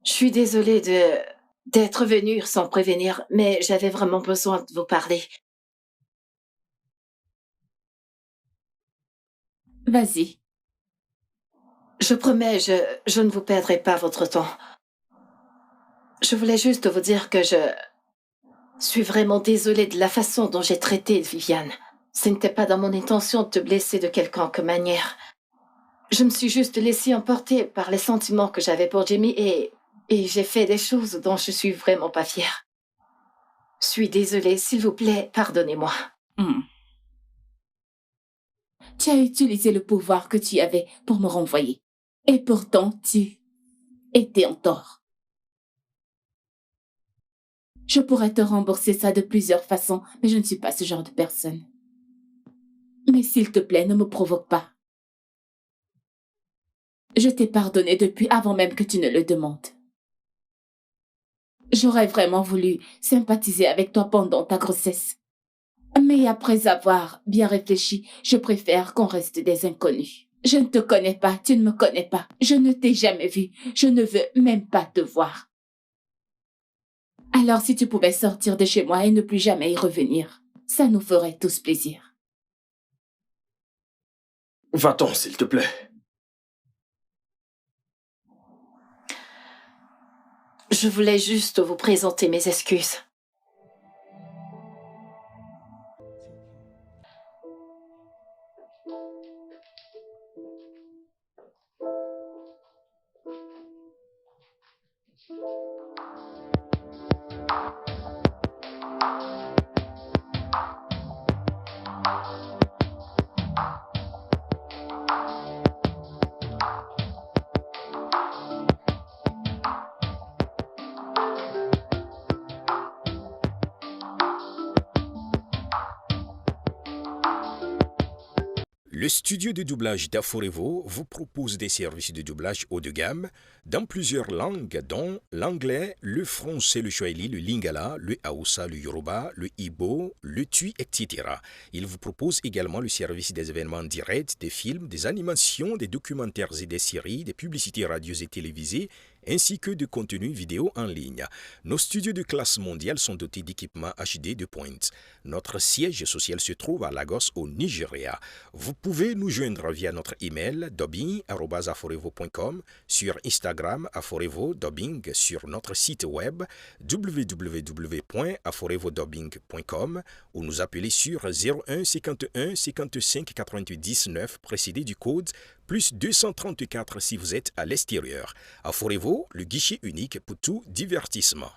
Je suis désolée d'être venue sans prévenir, mais j'avais vraiment besoin de vous parler. Vas-y. Je promets, je ne vous perdrai pas votre temps. Je voulais juste vous dire que je suis vraiment désolée de la façon dont j'ai traité Viviane. Ce n'était pas dans mon intention de te blesser de quelconque manière. Je me suis juste laissée emporter par les sentiments que j'avais pour Jamie et j'ai fait des choses dont je suis vraiment pas fière. Je suis désolée, s'il vous plaît, pardonnez-moi. Tu as utilisé le pouvoir que tu avais pour me renvoyer. Et pourtant, tu étais en tort. Je pourrais te rembourser ça de plusieurs façons, mais je ne suis pas ce genre de personne. Mais s'il te plaît, ne me provoque pas. Je t'ai pardonné depuis avant même que tu ne le demandes. J'aurais vraiment voulu sympathiser avec toi pendant ta grossesse. Mais après avoir bien réfléchi, je préfère qu'on reste des inconnus. Je ne te connais pas, tu ne me connais pas. Je ne t'ai jamais vu, je ne veux même pas te voir. Alors si tu pouvais sortir de chez moi et ne plus jamais y revenir, ça nous ferait tous plaisir. Va-t'en, s'il te plaît. Je voulais juste vous présenter mes excuses. Le studio de doublage d'Aforevo vous propose des services de doublage haut de gamme dans plusieurs langues, dont l'anglais, le français, le swahili, le lingala, le hausa, le yoruba, le igbo, le tui, etc. Il vous propose également le service des événements directs, des films, des animations, des documentaires et des séries, des publicités radio et télévisées, ainsi que de contenus vidéo en ligne. Nos studios de classe mondiale sont dotés d'équipements HD de pointe. Notre siège social se trouve à Lagos, au Nigeria. Vous pouvez nous joindre via notre email dubbing@aforevo.com, sur Instagram Aforevo Dubbing, sur notre site web www.aforevodubbing.com ou nous appeler sur 01 51 55 88 19 précédé du code plus 234 si vous êtes à l'extérieur. Aforevo, le guichet unique pour tout divertissement.